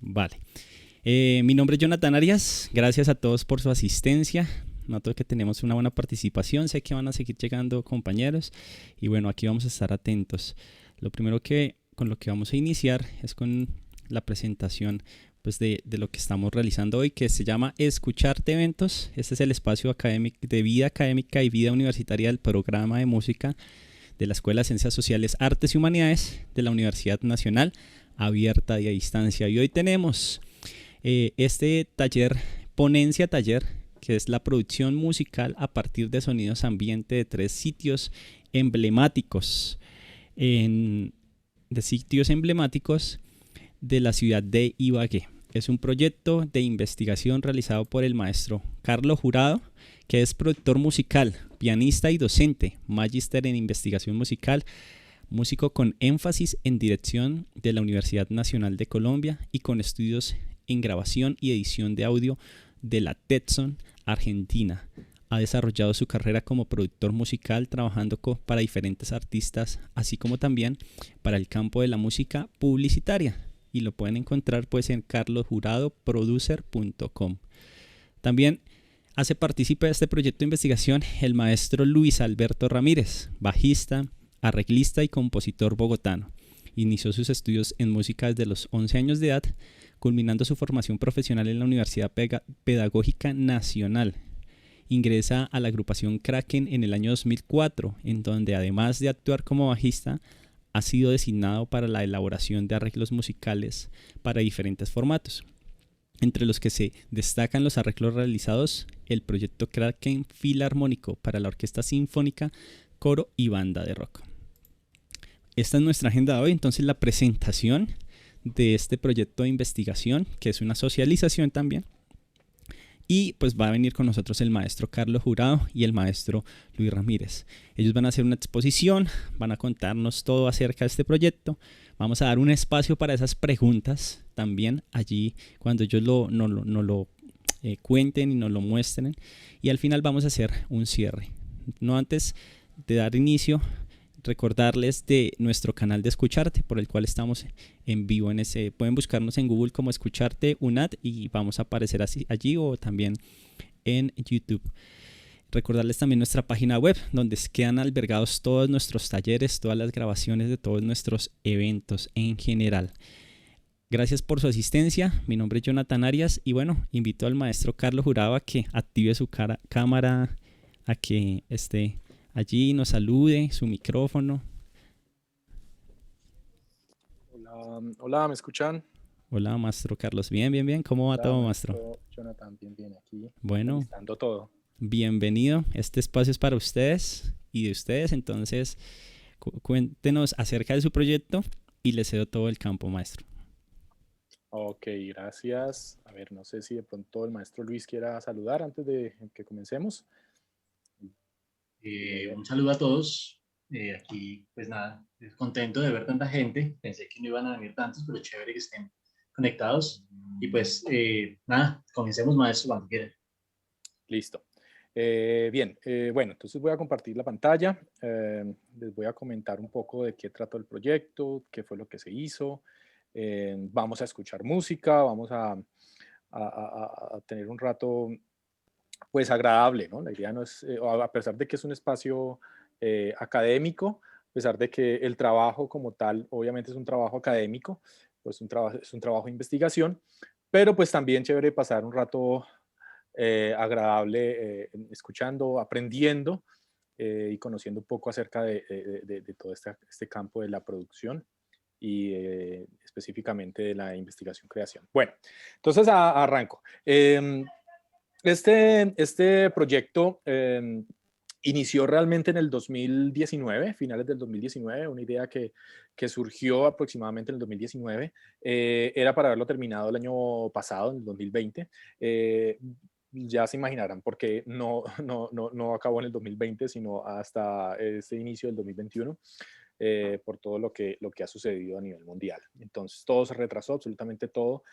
Vale. Mi nombre es Jonathan Arias. Gracias a todos por su asistencia. Noto que tenemos una buena participación. Sé que van a seguir llegando compañeros. Y bueno, aquí vamos a estar atentos. Lo primero con lo que vamos a iniciar es con la presentación pues, de lo que estamos realizando hoy, que se llama Escucharte Eventos. Este es el espacio académico, de vida académica y vida universitaria del programa de música de la Escuela de Ciencias Sociales, Artes y Humanidades de la Universidad Nacional, abierta y a distancia. Y hoy tenemos este taller, ponencia taller, que es la producción musical a partir de sonidos ambiente de 3 sitios emblemáticos, de sitios emblemáticos de la ciudad de Ibagué. Es un proyecto de investigación realizado por el maestro Carlos Jurado, que es productor musical, pianista y docente, magíster en investigación musical, músico con énfasis en dirección de la Universidad Nacional de Colombia y con estudios en grabación y edición de audio de la Tetson, Argentina. Ha desarrollado su carrera como productor musical trabajando para diferentes artistas, así como también para el campo de la música publicitaria. Y lo pueden encontrar pues en carlosjuradoproducer.com. También hace partícipe de este proyecto de investigación el maestro Luis Alberto Ramírez, bajista, arreglista y compositor bogotano. Inició sus estudios en música desde los 11 años de edad, culminando su formación profesional en la Universidad Pedagógica Nacional. Ingresa a la agrupación Kraken en el año 2004, en donde además de actuar como bajista, ha sido designado para la elaboración de arreglos musicales para diferentes formatos, entre los que se destacan los arreglos realizados el proyecto Kraken Filarmónico para la Orquesta Sinfónica, Coro y Banda de Rock. Esta es nuestra agenda de hoy, entonces la presentación de este proyecto de investigación, que es una socialización también. Y pues va a venir con nosotros el maestro Carlos Jurado y el maestro Luis Ramírez. Ellos van a hacer una exposición, van a contarnos todo acerca de este proyecto. Vamos a dar un espacio para esas preguntas también allí cuando ellos nos lo cuenten y nos lo muestren. Y al final vamos a hacer un cierre. No antes de dar inicio, recordarles de nuestro canal de Escucharte, por el cual estamos en vivo en ese. Pueden buscarnos en Google como Escucharte UNAD y vamos a aparecer allí o también en YouTube. Recordarles también nuestra página web, donde quedan albergados todos nuestros talleres, todas las grabaciones de todos nuestros eventos en general. Gracias por su asistencia. Mi nombre es Jonathan Arias y bueno, invito al maestro Carlos Jurado a que active su cámara, a que esté allí, nos salude, su micrófono. Hola, hola, ¿me escuchan? Hola, maestro Carlos. Bien, bien, bien. ¿Cómo va Hola, todo, maestro? Jonathan, bien, aquí, Bueno, alistando todo. bienvenido. Este espacio es para ustedes y de ustedes. Entonces, cuéntenos acerca de su proyecto y le cedo todo el campo, maestro. Ok, gracias. A ver, no sé si de pronto el maestro Luis quiera saludar antes de que comencemos. Un saludo a todos. Aquí, pues nada, contento de ver tanta gente. Pensé que no iban a venir tantos, pero chévere que estén conectados. Y pues nada, comencemos, maestro, cuando quieran. Listo. Bien, bueno, entonces voy a compartir la pantalla. Les voy a comentar un poco de qué trató el proyecto, qué fue lo que se hizo. Vamos a escuchar música, vamos a tener un rato pues agradable, ¿no? La idea no es, a pesar de que es un espacio académico, a pesar de que el trabajo como tal, obviamente es un trabajo académico, pues es un trabajo de investigación, pero pues también chévere pasar un rato agradable escuchando, aprendiendo y conociendo un poco acerca de todo este campo de la producción y específicamente de la investigación-creación. Bueno, entonces arranco. Este proyecto inició realmente en el 2019, finales del 2019, una idea que surgió aproximadamente en el 2019. Era para haberlo terminado el año pasado, en el 2020. Ya se imaginarán por qué no acabó en el 2020, sino hasta este inicio del 2021. Por todo lo que ha sucedido a nivel mundial. Entonces, todo se retrasó, absolutamente todo,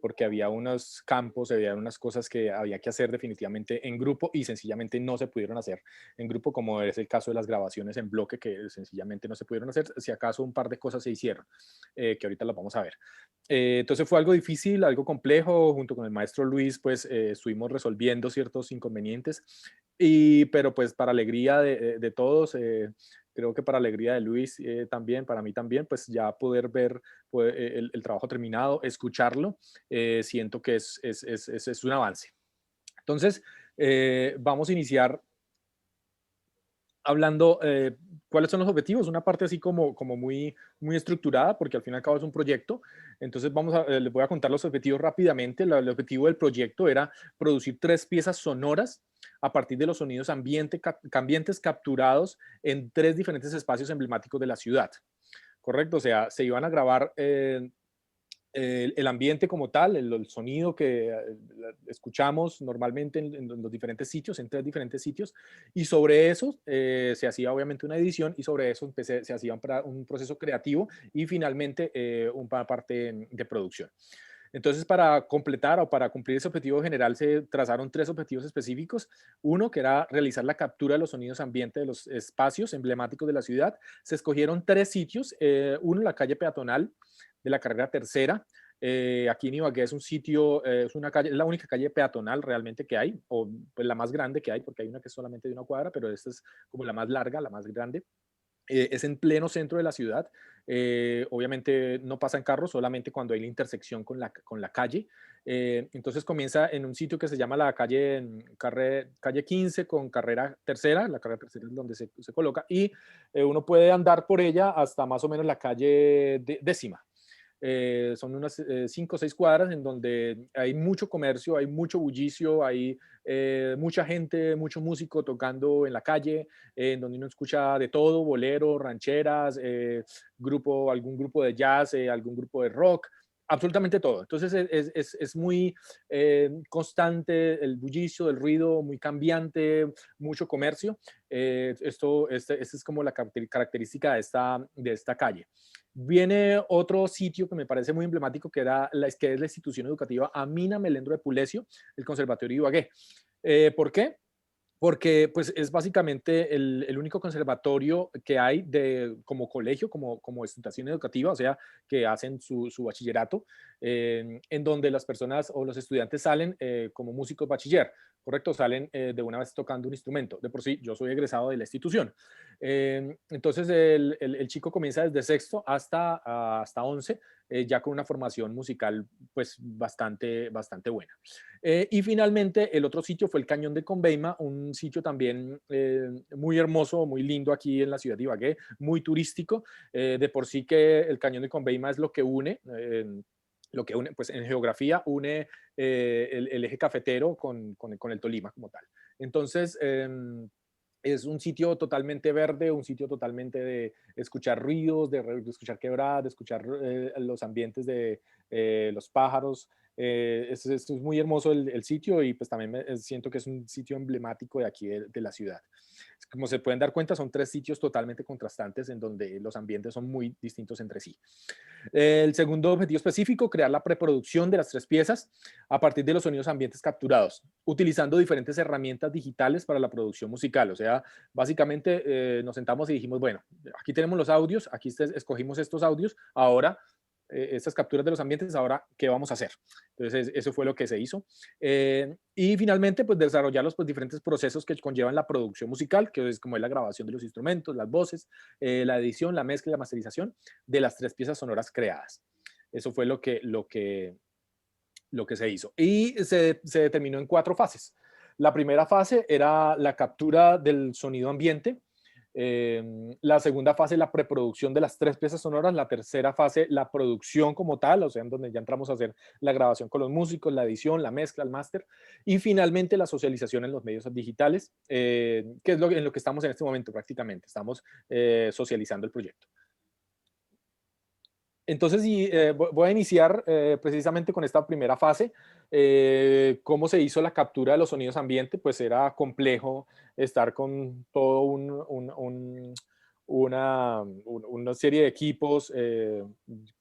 porque había unos campos, había unas cosas que había que hacer definitivamente en grupo y sencillamente no se pudieron hacer en grupo, como es el caso de las grabaciones en bloque, que sencillamente no se pudieron hacer, si acaso un par de cosas se hicieron, que ahorita las vamos a ver. Entonces fue algo difícil, algo complejo. Junto con el maestro Luis, pues estuvimos resolviendo ciertos inconvenientes, pero pues para alegría de todos, creo que para alegría de Luis también, para mí también, pues ya poder ver pues, el trabajo terminado, escucharlo, siento que es un avance. Entonces, vamos a iniciar hablando cuáles son los objetivos, una parte así como muy estructurada, porque al fin y al cabo es un proyecto. Entonces les voy a contar los objetivos rápidamente. El objetivo del proyecto era producir 3 piezas sonoras a partir de los sonidos ambientes capturados en 3 diferentes espacios emblemáticos de la ciudad. Correcto, o sea, se iban a grabar el ambiente como tal, el sonido que escuchamos normalmente en los diferentes sitios, en 3 diferentes sitios, y sobre eso se hacía obviamente una edición, y sobre eso se hacía un proceso creativo y finalmente una parte de producción. Entonces, para completar o para cumplir ese objetivo general, se trazaron 3 objetivos específicos. Uno, que era realizar la captura de los sonidos ambiente de los espacios emblemáticos de la ciudad. Se escogieron 3 sitios. Uno, la calle peatonal de la carrera tercera. Aquí en Ibagué es un sitio, es la única calle peatonal realmente que hay, o pues la más grande que hay, porque hay una que es solamente de 1 cuadra, pero esta es como la más larga, la más grande. Es en pleno centro de la ciudad. Obviamente no pasan carros, solamente cuando hay la intersección con la calle. Entonces comienza en un sitio que se llama la calle 15 con carrera tercera. La carrera tercera es donde se coloca, y uno puede andar por ella hasta más o menos la calle décima. Son unas 5 o 6 cuadras en donde hay mucho comercio, hay mucho bullicio, hay mucha gente, mucho músico tocando en la calle, en donde uno escucha de todo: bolero, rancheras, algún grupo de jazz, algún grupo de rock, absolutamente todo. Entonces es muy constante el bullicio, el ruido, muy cambiante, mucho comercio. Esta es como la característica de esta calle. Viene otro sitio que me parece muy emblemático, que es la institución educativa Amina Melendro de Pulesio, el Conservatorio de Ibagué. ¿Por qué? Porque pues, es básicamente el único conservatorio que hay como colegio, como institución educativa, o sea, que hacen su bachillerato, en donde las personas o los estudiantes salen como músicos bachiller, ¿correcto? Salen de una vez tocando un instrumento. De por sí, yo soy egresado de la institución. Entonces, el chico comienza desde sexto hasta 11, ya con una formación musical pues bastante buena. Y finalmente, el otro sitio fue el Cañón de Conveima, un sitio también muy hermoso, muy lindo aquí en la ciudad de Ibagué, muy turístico. De por sí que el Cañón de Conveima es lo que une, pues en geografía, une el eje cafetero con el Tolima como tal. Entonces, es un sitio totalmente verde, un sitio totalmente de escuchar ruidos, de escuchar quebradas, de escuchar los ambientes de los pájaros. Es muy hermoso el sitio, y pues también siento que es un sitio emblemático de aquí de la ciudad. Como se pueden dar cuenta, son 3 sitios totalmente contrastantes en donde los ambientes son muy distintos entre sí. El segundo objetivo específico: crear la preproducción de las 3 piezas a partir de los sonidos ambientes capturados, utilizando diferentes herramientas digitales para la producción musical. O sea, básicamente nos sentamos y dijimos, bueno, aquí tenemos los audios, aquí escogimos estos audios, ahora estas capturas de los ambientes, ahora, ¿qué vamos a hacer? Entonces, eso fue lo que se hizo. Y finalmente, pues desarrollar los diferentes procesos que conllevan la producción musical, que es como la grabación de los instrumentos, las voces, la edición, la mezcla y la masterización de las 3 piezas sonoras creadas. Eso fue lo que se hizo. Y se determinó en 4 fases. La primera fase era la captura del sonido ambiente. La segunda fase, la preproducción de las 3 piezas sonoras. La tercera fase, la producción como tal, o sea, en donde ya entramos a hacer la grabación con los músicos, la edición, la mezcla, el máster. Y finalmente, la socialización en los medios digitales, que es en lo que estamos en este momento prácticamente. Estamos socializando el proyecto. Entonces, voy a iniciar precisamente con esta primera fase. ¿Cómo se hizo la captura de los sonidos ambiente? Pues era complejo estar con todo una serie de equipos,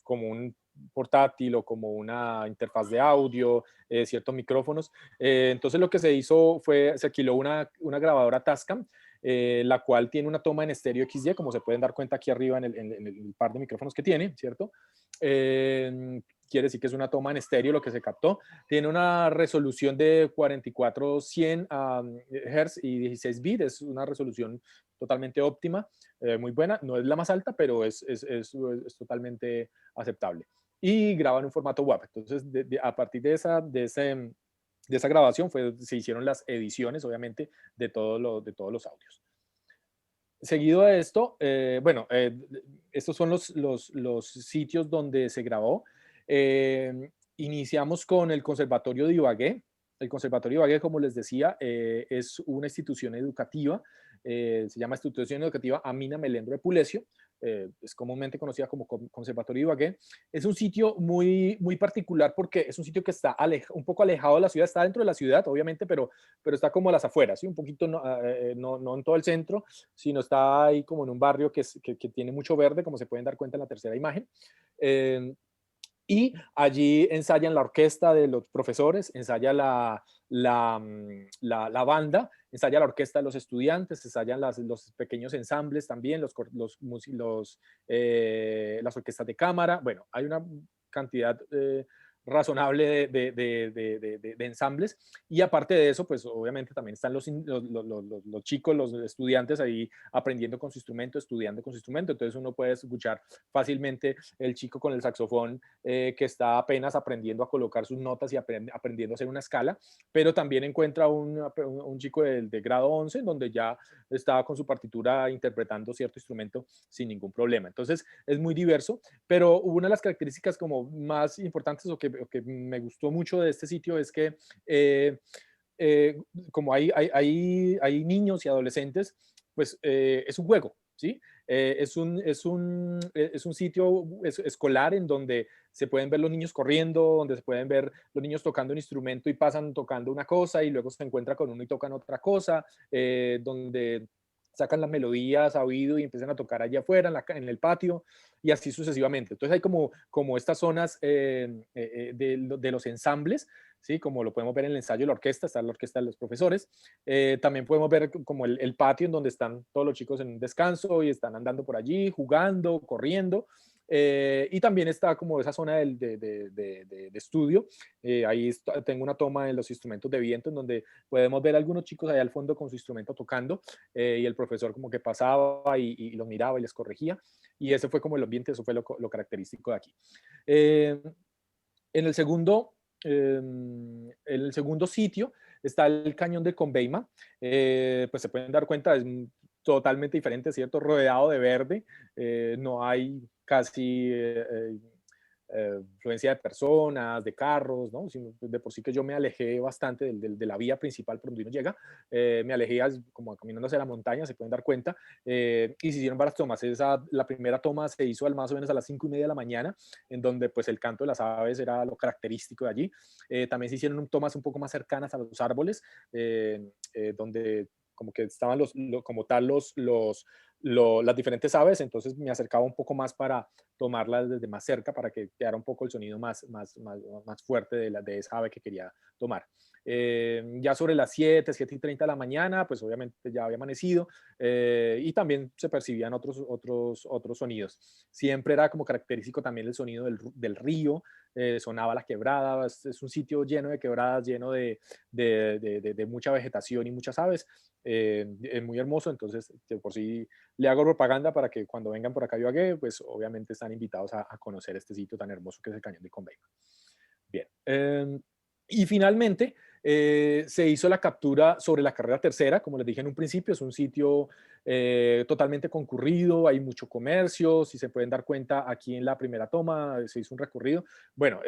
como un portátil o como una interfaz de audio, ciertos micrófonos. Entonces lo que se hizo se alquiló una grabadora Tascam, la cual tiene una toma en estéreo XY, como se pueden dar cuenta aquí arriba en el par de micrófonos que tiene, ¿cierto? quiere decir que es una toma en estéreo lo que se captó. Tiene una resolución de 4400 Hz y 16 bits, es una resolución totalmente óptima, muy buena, no es la más alta, pero es totalmente aceptable. Y graba en un formato WAV. Entonces, a partir de esa grabación se hicieron las ediciones, obviamente, de todos los audios. Seguido de esto, estos son los sitios donde se grabó. Iniciamos con el Conservatorio de Ibagué. El Conservatorio de Ibagué, como les decía, es una institución educativa, se llama Institución Educativa Amina Melendro de Pulecio, es comúnmente conocida como Conservatorio de Ibagué. Es un sitio muy, muy particular porque es un sitio que está un poco alejado de la ciudad, está dentro de la ciudad, obviamente, pero está como a las afueras, ¿sí? Un poquito, no en todo el centro, sino está ahí como en un barrio que tiene mucho verde, como se pueden dar cuenta en la tercera imagen. Y allí ensayan la orquesta de los profesores, ensaya la banda, ensaya la orquesta de los estudiantes, ensayan los pequeños ensambles también, las orquestas de cámara. Bueno, hay una cantidad razonable de ensambles, y aparte de eso, pues obviamente también están los chicos, los estudiantes ahí aprendiendo con su instrumento, estudiando con su instrumento. Entonces uno puede escuchar fácilmente el chico con el saxofón que está apenas aprendiendo a colocar sus notas y aprendiendo a hacer una escala, pero también encuentra un chico de grado 11 donde ya está con su partitura interpretando cierto instrumento sin ningún problema. Entonces es muy diverso, pero una de las características como más importantes o que me gustó mucho de este sitio es que como hay niños y adolescentes, pues es un juego, ¿sí? Es un sitio escolar en donde se pueden ver los niños corriendo, donde se pueden ver los niños tocando un instrumento y pasan tocando una cosa y luego se encuentran con uno y tocan otra cosa, donde sacan las melodías a oído y empiezan a tocar allá afuera, en el patio, y así sucesivamente. Entonces hay como estas zonas de los ensambles, ¿sí? Como lo podemos ver en el ensayo de la orquesta, está la orquesta de los profesores. También podemos ver como el patio en donde están todos los chicos en un descanso y están andando por allí, jugando, corriendo. Y también está como esa zona de estudio. Ahí tengo una toma de los instrumentos de viento en donde podemos ver a algunos chicos allá al fondo con su instrumento tocando, y el profesor como que pasaba y los miraba y les corregía. Y ese fue como el ambiente, eso fue lo característico de aquí. En el segundo sitio está el cañón de Conveima. Pues se pueden dar cuenta, es totalmente diferente, ¿cierto? Rodeado de verde, no hay casi influencia de personas, de carros, ¿no? Sino de por sí que yo me alejé bastante de la vía principal por donde uno llega, me alejé como caminando hacia la montaña, se pueden dar cuenta, y se hicieron varias tomas. La primera toma se hizo más o menos a las 5:30 de la mañana, en donde pues el canto de las aves era lo característico de allí. También se hicieron tomas un poco más cercanas a los árboles, donde como que estaban como tal las diferentes aves, entonces me acercaba un poco más para tomarlas desde más cerca para que quedara un poco el sonido más fuerte de esa ave que quería tomar. Ya sobre las 7:30 de la mañana, pues obviamente ya había amanecido, y también se percibían otros sonidos. Siempre era como característico también el sonido del río, sonaba la quebrada, es un sitio lleno de quebradas, lleno de mucha vegetación y muchas aves, es muy hermoso. Entonces por sí le hago propaganda para que cuando vengan por acá a Ibagué, pues obviamente están invitados a conocer este sitio tan hermoso que es el Cañón de Conveima. Bien. Y finalmente se hizo la captura sobre la carrera tercera. Como les dije en un principio, es un sitio totalmente concurrido, hay mucho comercio. Si se pueden dar cuenta, aquí en la primera toma se hizo un recorrido. Bueno,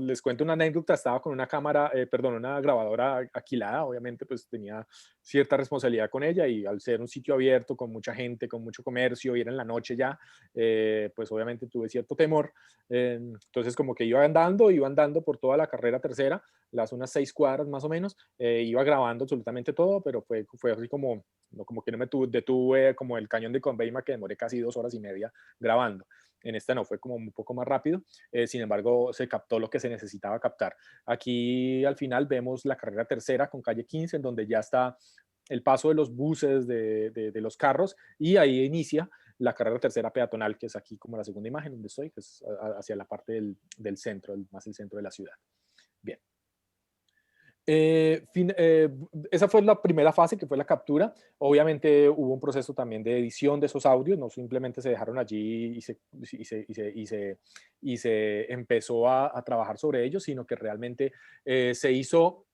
les cuento una anécdota, estaba con una cámara, una grabadora alquilada, obviamente pues tenía cierta responsabilidad con ella, y al ser un sitio abierto con mucha gente, con mucho comercio, y era en la noche ya, pues obviamente tuve cierto temor. Entonces como que iba andando por toda la carrera tercera, unas 6 cuadras más o menos, iba grabando absolutamente todo, pero fue así como que no me detuve como el Cañón de Conveima, que demoré casi 2 horas y media grabando. En esta no, fue como un poco más rápido, sin embargo se captó lo que se necesitaba captar. Aquí al final vemos la carrera tercera con calle 15, en donde ya está el paso de los buses, de los carros, y ahí inicia la carrera tercera peatonal, que es aquí como la segunda imagen donde estoy, que es hacia la parte del centro, más el centro de la ciudad. Bien. Esa fue la primera fase, que fue la captura. Obviamente hubo un proceso también de edición de esos audios, no simplemente se dejaron allí y se empezó a trabajar sobre ellos, sino que realmente se hizo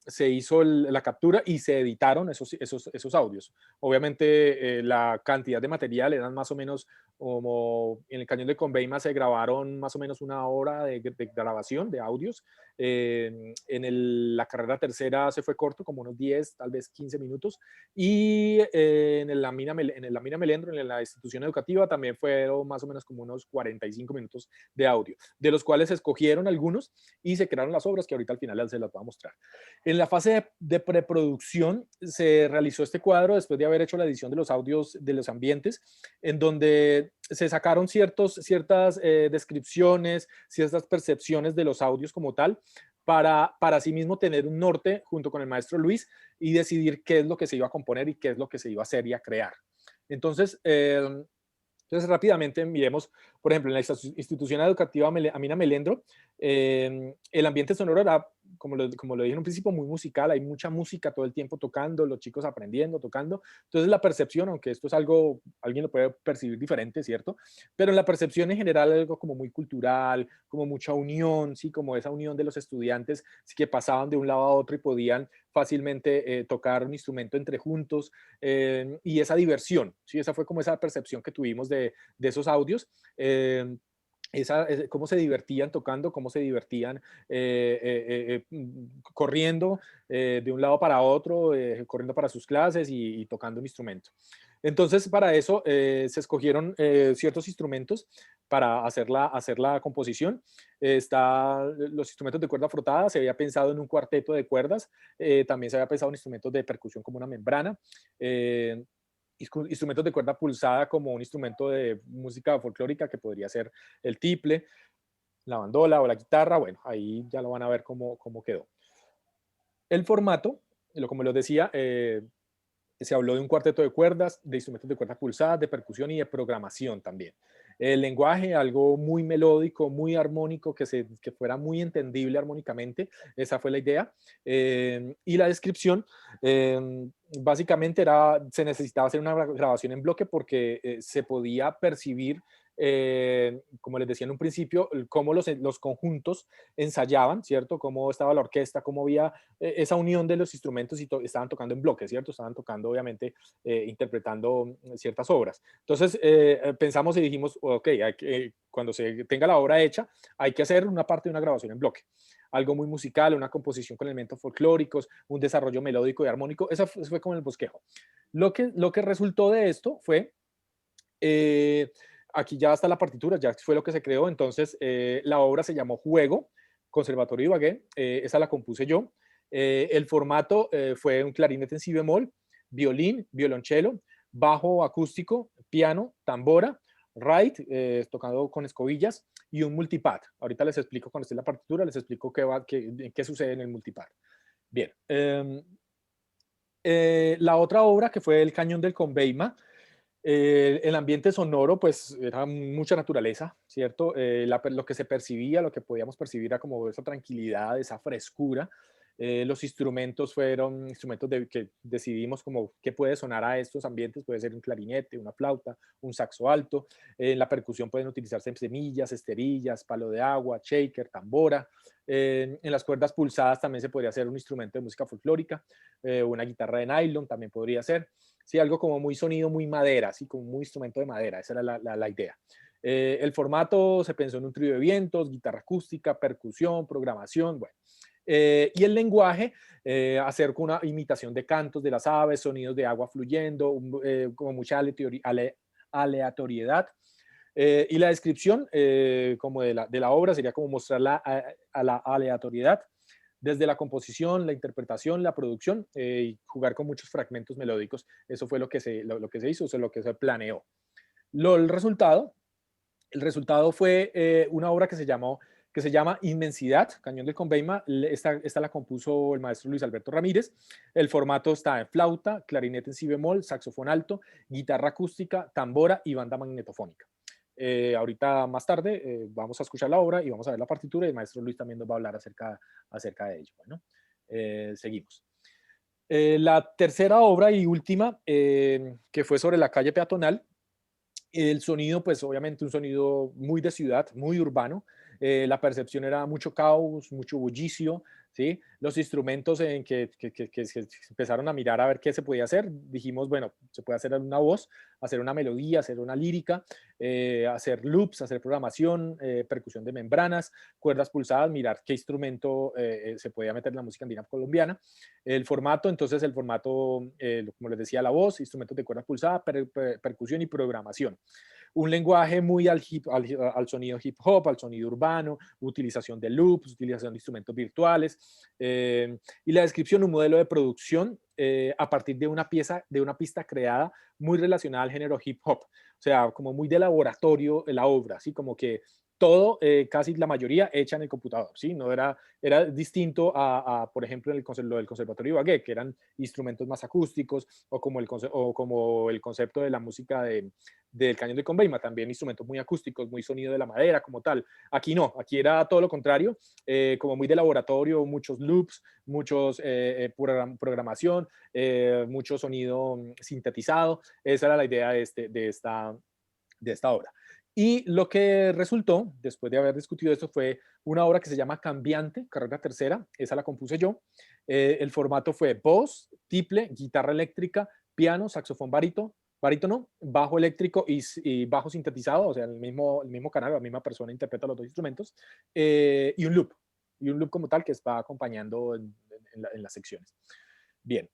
la captura y se editaron esos audios. Obviamente la cantidad de material eran más o menos como en el Cañón de Conveima se grabaron más o menos 1 hora de grabación de audios. La carrera tercera se fue corto, como unos 10, tal vez 15 minutos. Y en la mina Melendro, en la institución educativa, también fueron más o menos como unos 45 minutos de audio, de los cuales se escogieron algunos y se crearon las obras que ahorita al final se las voy a mostrar. En la fase de preproducción se realizó este cuadro después de haber hecho la edición de los audios de los ambientes, en donde se sacaron ciertas descripciones, ciertas percepciones de los audios como tal, para asimismo tener un norte junto con el maestro Luis y decidir qué es lo que se iba a componer y qué es lo que se iba a hacer y a crear. Entonces rápidamente miremos, por ejemplo, en la institución educativa Amina Melendro, el ambiente sonoro era, como lo dije en un principio, muy musical, hay mucha música todo el tiempo tocando, los chicos aprendiendo, tocando. Entonces la percepción, aunque esto es algo, alguien lo puede percibir diferente, ¿cierto? Pero en la percepción en general algo como muy cultural, como mucha unión, ¿sí? Como esa unión de los estudiantes, ¿sí? Que pasaban de un lado a otro y podían fácilmente tocar un instrumento entre juntos, y esa diversión, ¿sí? Esa fue como esa percepción que tuvimos de esos audios. Cómo se divertían tocando, cómo se divertían corriendo de un lado para otro, corriendo para sus clases y tocando un instrumento. Entonces, para eso se escogieron ciertos instrumentos para hacer la composición. Los instrumentos de cuerda frotada, se había pensado en un cuarteto de cuerdas, también se había pensado en instrumentos de percusión como una membrana, instrumentos de cuerda pulsada como un instrumento de música folclórica que podría ser el tiple, la bandola o la guitarra. Bueno, ahí ya lo van a ver cómo quedó. El formato, como les decía, se habló de un cuarteto de cuerdas, de instrumentos de cuerda pulsada, de percusión y de programación también. El lenguaje, algo muy melódico, muy armónico, que fuera muy entendible armónicamente, esa fue la idea. Y la descripción, básicamente se necesitaba hacer una grabación en bloque porque se podía percibir, como les decía en un principio, cómo los conjuntos ensayaban, ¿cierto? Cómo estaba la orquesta, cómo había esa unión de los instrumentos y estaban tocando en bloque, ¿cierto? Estaban tocando, obviamente, interpretando ciertas obras. Entonces, pensamos y dijimos, ok, cuando se tenga la obra hecha, hay que hacer una parte de una grabación en bloque. Algo muy musical, una composición con elementos folclóricos, un desarrollo melódico y armónico. Eso fue como el bosquejo. Lo que resultó de esto fue... aquí ya está la partitura, ya fue lo que se creó. Entonces, la obra se llamó Juego, Conservatorio Ibagué. Esa la compuse yo. El formato fue un clarinete en si bemol, violín, violonchelo, bajo acústico, piano, tambora, right, tocado con escobillas y un multipad. Ahorita les explico, cuando esté la partitura, les explico qué sucede en el multipad. Bien. La otra obra, que fue El Cañón del Conveima, el ambiente sonoro, pues era mucha naturaleza, ¿cierto? Lo que se percibía, lo que podíamos percibir era como esa tranquilidad, esa frescura. Los instrumentos fueron instrumentos que decidimos como qué puede sonar a estos ambientes. Puede ser un clarinete, una flauta, un saxo alto. En la percusión pueden utilizarse semillas, esterillas, palo de agua, shaker, tambora. En las cuerdas pulsadas también se podría hacer un instrumento de música folclórica, una guitarra de nylon también podría ser. Sí, algo como muy sonido, muy madera, así como muy instrumento de madera. Esa era la idea. El formato se pensó en un trío de vientos, guitarra acústica, percusión, programación, bueno. Y el lenguaje, hacer con una imitación de cantos de las aves, sonidos de agua fluyendo, como mucha aleatoriedad. Y la descripción como de la obra sería como mostrarla a la aleatoriedad desde la composición, la interpretación, la producción, y jugar con muchos fragmentos melódicos. Eso fue lo que se hizo, eso es lo que se planeó. El resultado fue una obra que se llamó que se llama Inmensidad, Cañón del Conveima. Esta la compuso el maestro Luis Alberto Ramírez. El formato está en flauta, clarinete en si bemol, saxofón alto, guitarra acústica, tambora y banda magnetofónica. Ahorita más tarde vamos a escuchar la obra y vamos a ver la partitura, y el maestro Luis también nos va a hablar acerca de ello. Bueno, seguimos. La tercera obra y última, que fue sobre la calle peatonal. El sonido, pues obviamente un sonido muy de ciudad, muy urbano. La percepción era mucho caos, mucho bullicio, ¿sí? Los instrumentos en que se empezaron a mirar a ver qué se podía hacer. Dijimos, bueno, se puede hacer una voz, hacer una melodía, hacer una lírica, hacer loops, hacer programación, percusión de membranas, cuerdas pulsadas, mirar qué instrumento se podía meter en la música andina colombiana. El formato, entonces el formato, como les decía, la voz, instrumentos de cuerda pulsada, percusión y programación. Un lenguaje muy al sonido hip hop, al sonido urbano, utilización de loops, utilización de instrumentos virtuales, y la descripción, un modelo de producción a partir de una pista creada muy relacionada al género hip hop, o sea, como muy de laboratorio la obra, así como que todo, casi la mayoría, hecha en el computador, ¿sí? No era distinto por ejemplo, lo del Conservatorio de Ibagué, que eran instrumentos más acústicos, o como el concepto de la música del Cañón de Conveima, también instrumentos muy acústicos, muy sonido de la madera como tal. Aquí no, aquí era todo lo contrario, como muy de laboratorio, muchos loops, muchos programación, mucho sonido sintetizado. Esa era la idea de esta obra. Y lo que resultó, después de haber discutido esto, fue una obra que se llama Cambiante, carrera tercera. Esa la compuse yo. El formato fue voz, tiple, guitarra eléctrica, piano, saxofón barítono, bajo eléctrico y bajo sintetizado, o sea, el mismo canal, la misma persona interpreta los dos instrumentos, y un loop como tal que está acompañando en las secciones. Bien.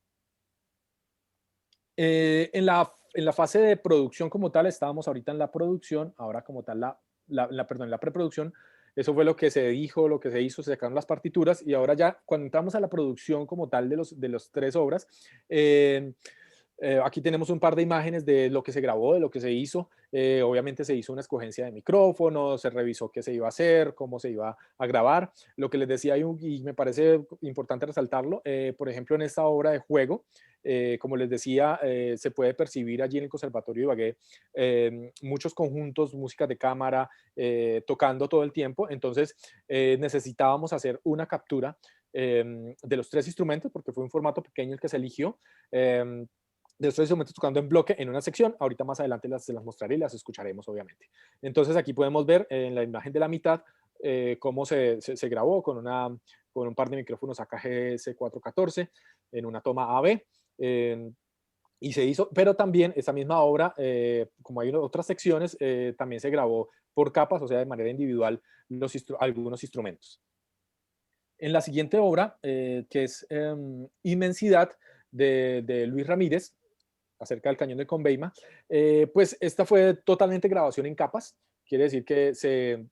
En la fase de producción como tal, estábamos ahorita en la producción, ahora como tal la preproducción. Eso fue lo que se dijo, lo que se hizo, se sacaron las partituras, y ahora ya cuando entramos a la producción como tal de los tres obras, aquí tenemos un par de imágenes de lo que se grabó, de lo que se hizo. Obviamente se hizo una escogencia de micrófonos, se revisó qué se iba a hacer, cómo se iba a grabar. Lo que les decía, y me parece importante resaltarlo, por ejemplo, en esta obra de juego, como les decía, se puede percibir allí en el Conservatorio de Ibagué muchos conjuntos, músicas de cámara, tocando todo el tiempo. Entonces necesitábamos hacer una captura de los tres instrumentos, porque fue un formato pequeño el que se eligió. De estos instrumentos tocando en bloque en una sección. Ahorita más adelante se las mostraré y las escucharemos, obviamente. Entonces aquí podemos ver en la imagen de la mitad cómo se grabó con un par de micrófonos AKG S414 en una toma AB. Y se hizo, pero también esa misma obra, como hay otras secciones, también se grabó por capas, o sea, de manera individual, algunos instrumentos. En la siguiente obra, que es Inmensidad, de Luis Ramírez, acerca del Cañón de Conveima, pues esta fue totalmente grabación en capas. Quiere decir que se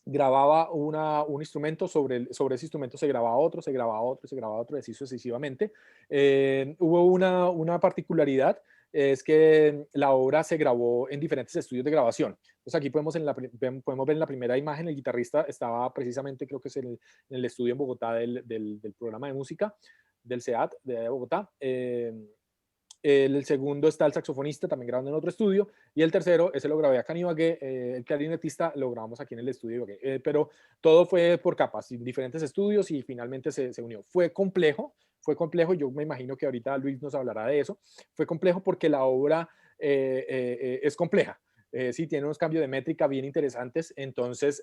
grababa un instrumento, sobre ese instrumento se grababa otro, se grababa otro, se grababa otro, así sucesivamente. Hubo una particularidad, es que la obra se grabó en diferentes estudios de grabación. Entonces aquí podemos ver en la primera imagen, el guitarrista estaba precisamente, creo que es en el estudio en Bogotá del programa de música del SEAT de Bogotá. El segundo está el saxofonista, también grabando en otro estudio. Y el tercero, ese lo grabé acá en Ibagué. El clarinetista lo grabamos aquí en el estudio de Ibagué. Pero todo fue por capas, en diferentes estudios, y finalmente se unió. Fue complejo. Yo me imagino que ahorita Luis nos hablará de eso. Fue complejo porque la obra es compleja. Sí, tiene unos cambios de métrica bien interesantes. Entonces,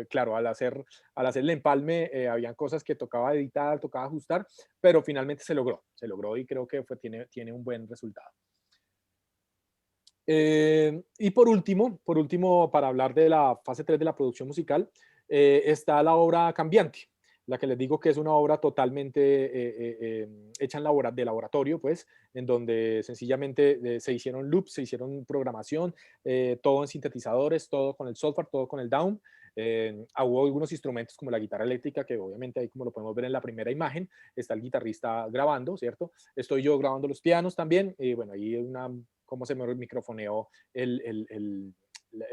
claro, al hacer el empalme, habían cosas que tocaba editar, tocaba ajustar, pero finalmente se logró, y creo que tiene un buen resultado. Y por último, para hablar de la fase 3 de la producción musical, está la obra Cambiante, la que les digo que es una obra totalmente hecha de laboratorio, pues, en donde sencillamente se hicieron loops, se hicieron programación, todo en sintetizadores, todo con el software, todo con el DAW. Hubo algunos instrumentos como la guitarra eléctrica, que obviamente ahí, como lo podemos ver en la primera imagen, está el guitarrista grabando, ¿cierto? Estoy yo grabando los pianos también, y bueno, ahí cómo se me microfoneó el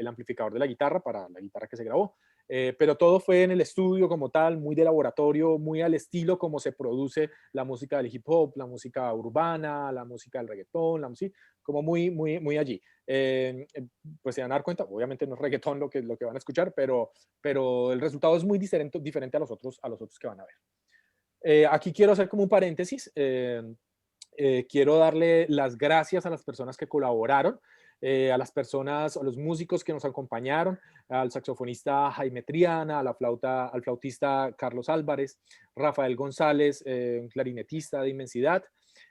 amplificador de la guitarra para la guitarra que se grabó. pero todo fue en el estudio como tal, muy de laboratorio, muy al estilo como se produce la música del hip hop, la música urbana, la música del reggaetón, la música, como muy allí. Pues se van a dar cuenta, obviamente no es reggaetón lo que van a escuchar, pero el resultado es muy diferente a los otros que van a ver. Aquí quiero hacer como un paréntesis. Quiero darle las gracias a las personas que colaboraron, a las personas, a los músicos que nos acompañaron, al saxofonista Jaime Triana, al flautista Carlos Álvarez, Rafael González, un clarinetista de inmensidad,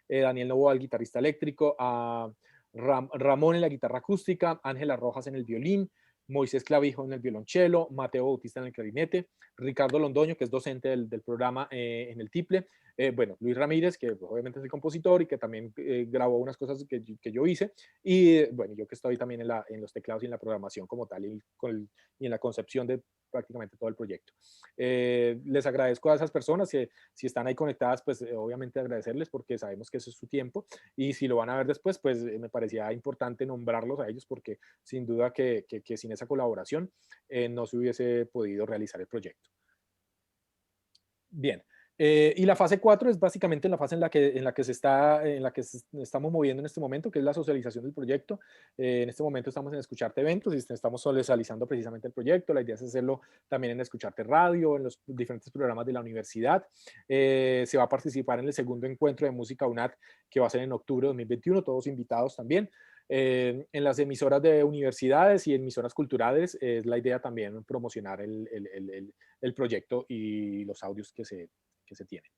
Daniel Novoa, el guitarrista eléctrico, a Ramón en la guitarra acústica, Ángela Rojas en el violín, Moisés Clavijo en el violonchelo, Mateo Bautista en el clarinete, Ricardo Londoño, que es docente del programa en el tiple, bueno, Luis Ramírez, que obviamente es el compositor y que también grabó unas cosas que yo hice, y bueno, yo que estoy también en los teclados y en la programación como tal y en la concepción de prácticamente todo el proyecto. Les agradezco a esas personas, si están ahí conectadas, pues obviamente agradecerles porque sabemos que eso es su tiempo, y si lo van a ver después, pues me parecía importante nombrarlos a ellos porque sin duda que sin esa colaboración no se hubiese podido realizar el proyecto. Bien. Y la fase 4 es básicamente la fase en la que estamos moviendo en este momento, que es la socialización del proyecto. En este momento estamos en Escucharte Eventos y estamos socializando precisamente el proyecto. La idea es hacerlo también en Escucharte Radio, en los diferentes programas de la universidad. Se va a participar en el segundo encuentro de música UNAD, que va a ser en octubre de 2021, todos invitados también. En las emisoras de universidades y emisoras culturales es la idea también promocionar el proyecto y los audios que se tienen.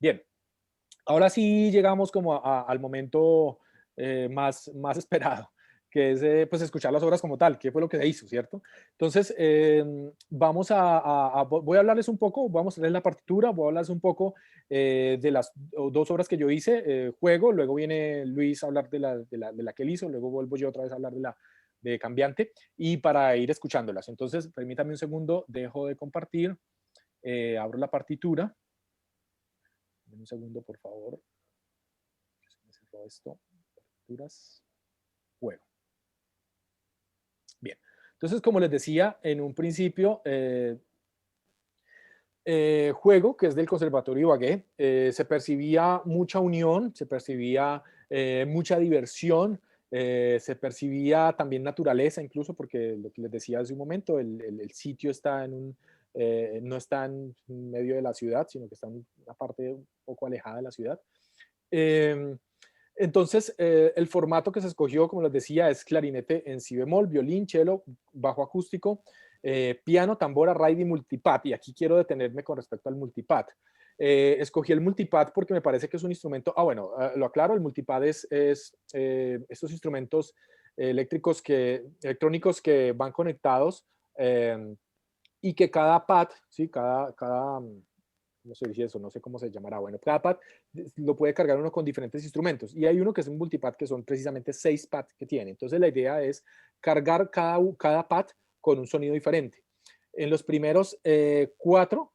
Bien, ahora sí llegamos como al momento más esperado, que es pues escuchar las obras como tal, que fue lo que se hizo, ¿cierto? Entonces, voy a hablarles un poco, vamos a leer la partitura, voy a hablarles un poco de las dos obras que yo hice, Juego, luego viene Luis a hablar de la que él hizo, luego vuelvo yo otra vez a hablar de Cambiante, y para ir escuchándolas. Entonces, permítame un segundo, dejo de compartir, abro la partitura. Un segundo, por favor. Se me cerró esto. Partituras. Juego. Bien. Entonces, como les decía en un principio, Juego, que es del Conservatorio Ibagué, se percibía mucha unión, se percibía mucha diversión, se percibía también naturaleza, incluso porque lo que les decía hace un momento, el sitio está no está en medio de la ciudad, sino que está en una parte un poco alejada de la ciudad. Entonces, el formato que se escogió, como les decía, es clarinete en si bemol, violín, cello, bajo acústico, piano, tambora, raid y multipad. Y aquí quiero detenerme con respecto al multipad. Escogí el multipad porque me parece que es un instrumento, lo aclaro, el multipad es estos instrumentos electrónicos que van conectados y que cada pad, ¿sí? No sé si eso, no sé cómo se llamará. Bueno, cada pad lo puede cargar uno con diferentes instrumentos. Y hay uno que es un multipad que son precisamente 6 pads que tiene. Entonces la idea es cargar cada pad con un sonido diferente. En los primeros 4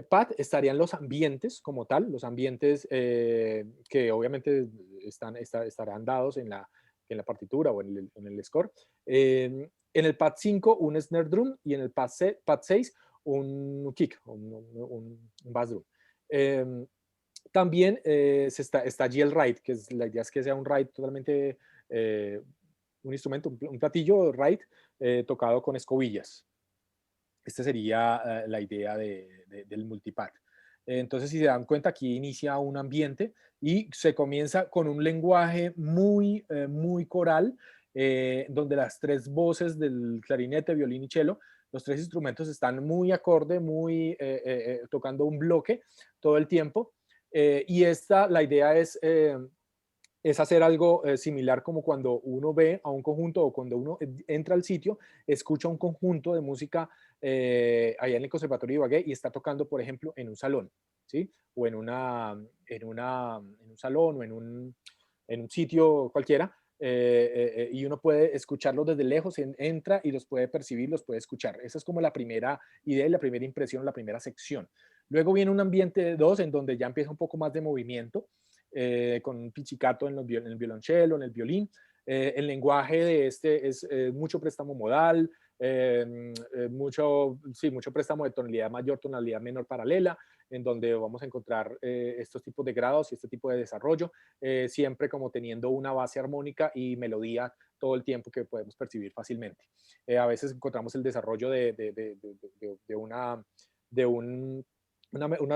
pads estarían los ambientes como tal, los ambientes que obviamente estarán dados en la partitura o en el score. En el pad 5 un snare drum y en el pad 6 un kick, un bass drum. También está allí el ride, que la idea es que sea un ride totalmente, un instrumento, un platillo ride tocado con escobillas. Esta sería la idea del multipad. Entonces, si se dan cuenta, aquí inicia un ambiente y se comienza con un lenguaje muy coral, donde las 3 voces del clarinete, violín y cello, los 3 instrumentos están muy acorde, tocando un bloque todo el tiempo. Y la idea es hacer algo similar como cuando uno ve a un conjunto o cuando uno entra al sitio, escucha un conjunto de música allá en el Conservatorio de Ibagué y está tocando, por ejemplo, en un salón, ¿sí? O en un salón o en un sitio cualquiera, y uno puede escucharlos desde lejos, entra y los puede percibir, los puede escuchar. Esa es como la primera idea, la primera impresión, la primera sección. Luego viene un ambiente 2 en donde ya empieza un poco más de movimiento, con un pizzicato en el violonchelo, en el violín. El lenguaje de este es mucho préstamo modal, mucho préstamo de tonalidad mayor, tonalidad menor paralela, en donde vamos a encontrar estos tipos de grados y este tipo de desarrollo, siempre como teniendo una base armónica y melodía todo el tiempo que podemos percibir fácilmente. A veces encontramos el desarrollo de un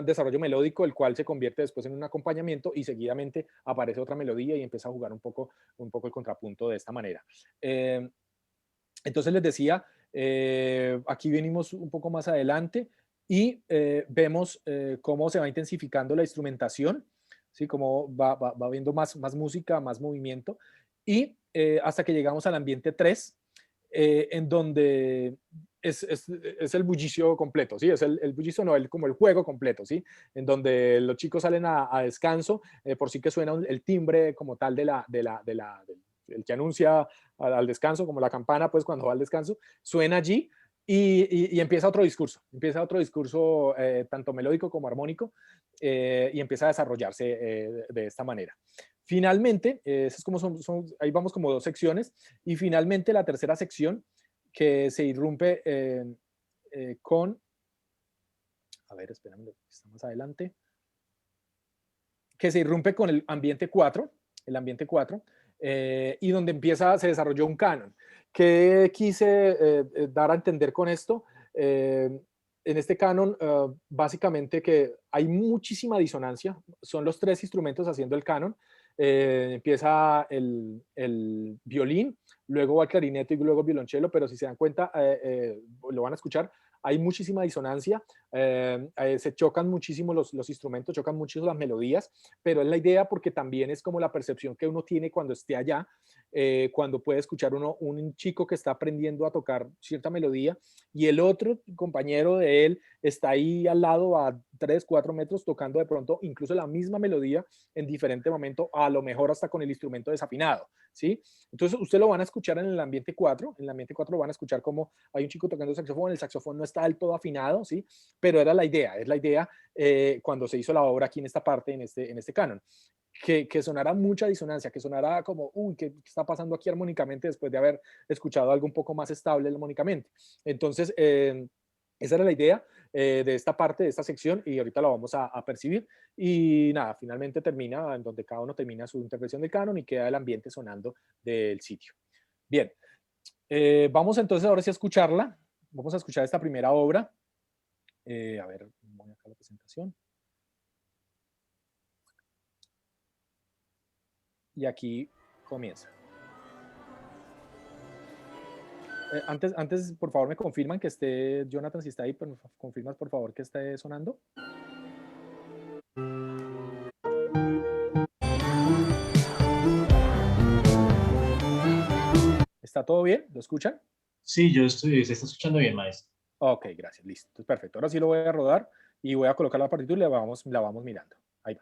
desarrollo melódico, el cual se convierte después en un acompañamiento y seguidamente aparece otra melodía y empieza a jugar un poco el contrapunto de esta manera. Entonces les decía, aquí venimos un poco más adelante y vemos cómo se va intensificando la instrumentación, ¿sí? Cómo va viendo más música, más movimiento, y hasta que llegamos al ambiente 3, en donde es el bullicio completo, ¿sí? Es el bullicio, no, como el juego completo, ¿sí? En donde los chicos salen a descanso, por sí que suena el timbre como tal del el que anuncia al descanso, como la campana, pues cuando va al descanso, suena allí y empieza otro discurso tanto melódico como armónico, y empieza a desarrollarse de esta manera. Finalmente, es como ahí vamos como dos secciones, y finalmente la tercera sección que se irrumpe con, a ver, espérame, está más adelante, que se irrumpe con el ambiente 4, y donde se desarrolló un canon. ¿Qué quise dar a entender con esto? En este canon, básicamente que hay muchísima disonancia, son los tres instrumentos haciendo el canon. Empieza el violín, luego va el clarinete y luego el violonchelo, pero si se dan cuenta, lo van a escuchar, hay muchísima disonancia, se chocan muchísimo los instrumentos, chocan mucho las melodías, pero es la idea porque también es como la percepción que uno tiene cuando esté allá, cuando puede escuchar un chico que está aprendiendo a tocar cierta melodía y el otro compañero de él está ahí al lado a 3, 4 metros tocando de pronto incluso la misma melodía en diferente momento, a lo mejor hasta con el instrumento desafinado, ¿sí? Entonces usted lo van a escuchar en el ambiente 4, en el ambiente 4 van a escuchar como hay un chico tocando saxofón, el saxofón no está del todo afinado, ¿sí? Pero era la idea, es la idea cuando se hizo la obra aquí en esta parte, en este canon. Que sonara mucha disonancia, que sonara como, uy, ¿qué está pasando aquí armónicamente después de haber escuchado algo un poco más estable armónicamente? Entonces, esa era la idea de esta parte, de esta sección, y ahorita la vamos a percibir. Y nada, finalmente termina en donde cada uno termina su interpretación del canon y queda el ambiente sonando del sitio. Bien, vamos entonces ahora sí a escucharla. Vamos a escuchar esta primera obra. A ver, voy acá a la presentación. Y aquí comienza. Antes, por favor, me confirman que esté, Jonathan, si está ahí, pero confirmas, por favor, que esté sonando. ¿Está todo bien? ¿Lo escuchan? Sí, se está escuchando bien, maestro. Ok, gracias, listo. Entonces, perfecto. Ahora sí lo voy a rodar y voy a colocar la partitura y la vamos mirando. Ahí va.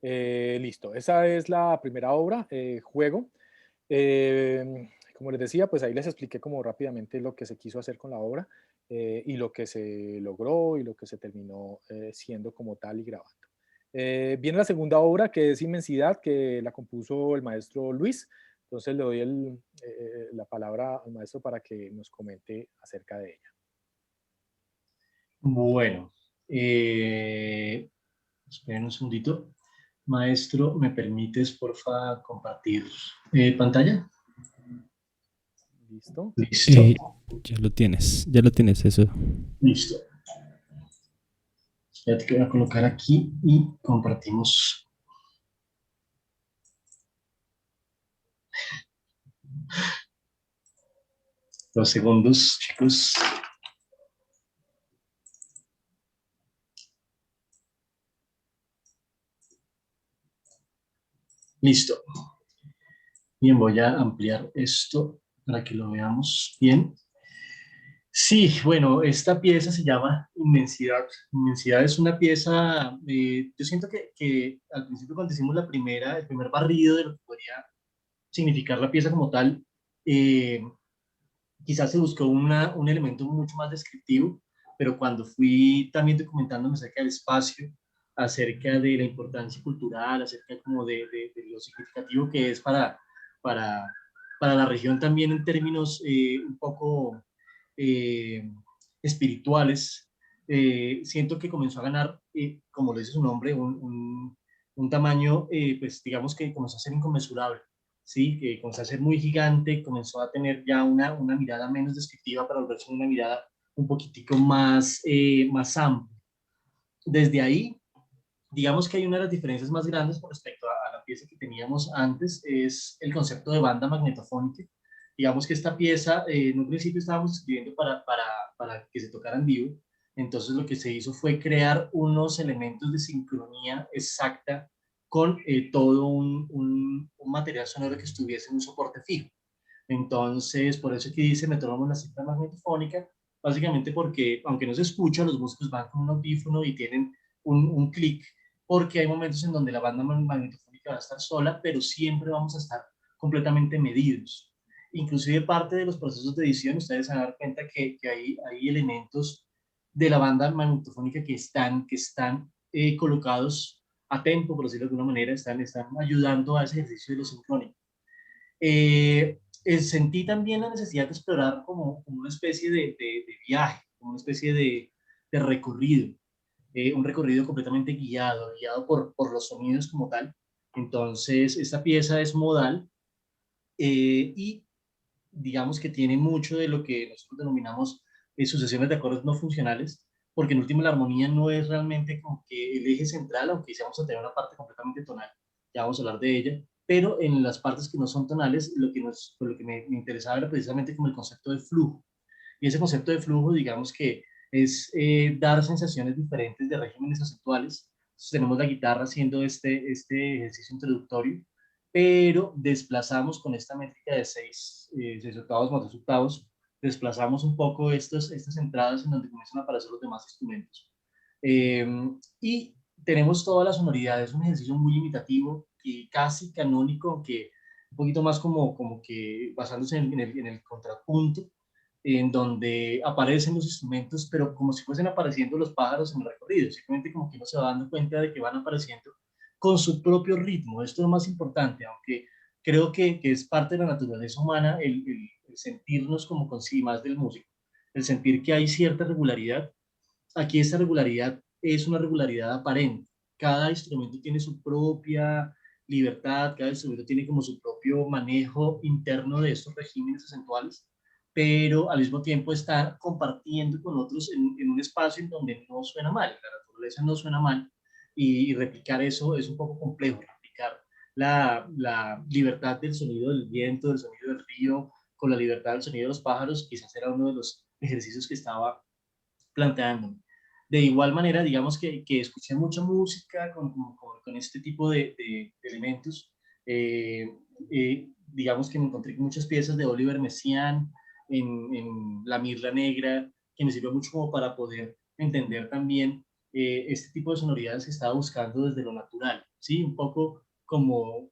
Listo, esa es la primera obra, Juego. Como les decía, pues ahí les expliqué como rápidamente lo que se quiso hacer con la obra y lo que se logró y lo que se terminó siendo como tal y grabando. Viene la segunda obra, que es Inmensidad, que la compuso el maestro Luis. Entonces le doy la palabra al maestro para que nos comente acerca de ella. Bueno, esperen un segundito. Maestro, ¿me permites, porfa, compartir pantalla? ¿Listo? Listo, Ya lo tienes eso. listo. Ya te voy a colocar aquí y compartimos. Los segundos, chicos. Listo. Bien, voy a ampliar esto para que lo veamos bien. Sí, bueno, esta pieza se llama Inmensidad. Inmensidad es una pieza, yo siento que al principio cuando hicimos el primer barrido de lo que podría significar la pieza como tal, eh, quizás se buscó un elemento mucho más descriptivo, pero cuando fui también documentándome acerca del espacio, acerca de la importancia cultural, acerca como de lo significativo que es para, para la región también en términos un poco eh, espirituales, siento que comenzó a ganar, como lo dice su nombre, un tamaño, pues digamos que comenzó a ser inconmensurable. ¿Sí? Que comenzó a ser muy gigante, comenzó a tener ya una mirada menos descriptiva para volverse una mirada un poquitico más, más amplia. Desde ahí, digamos que hay una de las diferencias más grandes con respecto a la pieza que teníamos antes, es el concepto de banda magnetofónica. Digamos que esta pieza, en un principio estábamos escribiendo para que se tocara en vivo, entonces lo que se hizo fue crear unos elementos de sincronía exacta con todo un material sonoro que estuviese en un soporte fijo. Entonces, por eso que dice metrónomo en la cinta magnetofónica, básicamente porque, aunque no se escucha, los músicos van con un audífono y tienen un clic, porque hay momentos en donde la banda magnetofónica va a estar sola, pero siempre vamos a estar completamente medidos. Inclusive parte de los procesos de edición, ustedes se van a dar cuenta que hay elementos de la banda magnetofónica que están colocados a tempo, por decirlo de alguna manera, están ayudando a ese ejercicio de lo sincrónico. Sentí también la necesidad de explorar como una especie de viaje, como una especie de recorrido, un recorrido completamente guiado por los sonidos como tal. Entonces, esta pieza es modal y digamos que tiene mucho de lo que nosotros denominamos sucesiones de acordes no funcionales, porque en última la armonía no es realmente como que el eje central, aunque sí vamos a tener una parte completamente tonal, ya vamos a hablar de ella, pero en las partes que no son tonales, lo que me interesaba era precisamente como el concepto de flujo. Y ese concepto de flujo, digamos que es dar sensaciones diferentes de regímenes acentuales. Entonces, tenemos la guitarra haciendo este ejercicio introductorio, pero desplazamos con esta métrica de 6 octavos más 2 octavos, desplazamos un poco estas entradas en donde comienzan a aparecer los demás instrumentos. Eh, y tenemos toda la sonoridad, es un ejercicio muy imitativo y casi canónico, aunque un poquito más como que basándose en el contrapunto, en donde aparecen los instrumentos, pero como si fuesen apareciendo los pájaros en el recorrido, simplemente como que uno se va dando cuenta de que van apareciendo con su propio ritmo. Esto es lo más importante, aunque creo que es parte de la naturaleza humana el sentirnos como con sí más del músico, el sentir que hay cierta regularidad. Aquí esta regularidad es una regularidad aparente. Cada instrumento tiene su propia libertad, cada instrumento tiene como su propio manejo interno de estos regímenes acentuales, pero al mismo tiempo están compartiendo con otros en un espacio en donde no suena mal, la naturaleza no suena mal, y replicar eso es un poco complejo, replicar la libertad del sonido del viento, del sonido del río, con la libertad del sonido de los pájaros, quizás era uno de los ejercicios que estaba planteando. De igual manera, digamos que escuché mucha música con este tipo de elementos. Eh, digamos que me encontré con muchas piezas de Oliver Messiaen en La Mirla Negra, que me sirvió mucho como para poder entender también este tipo de sonoridades que estaba buscando desde lo natural. ¿sí? Un poco como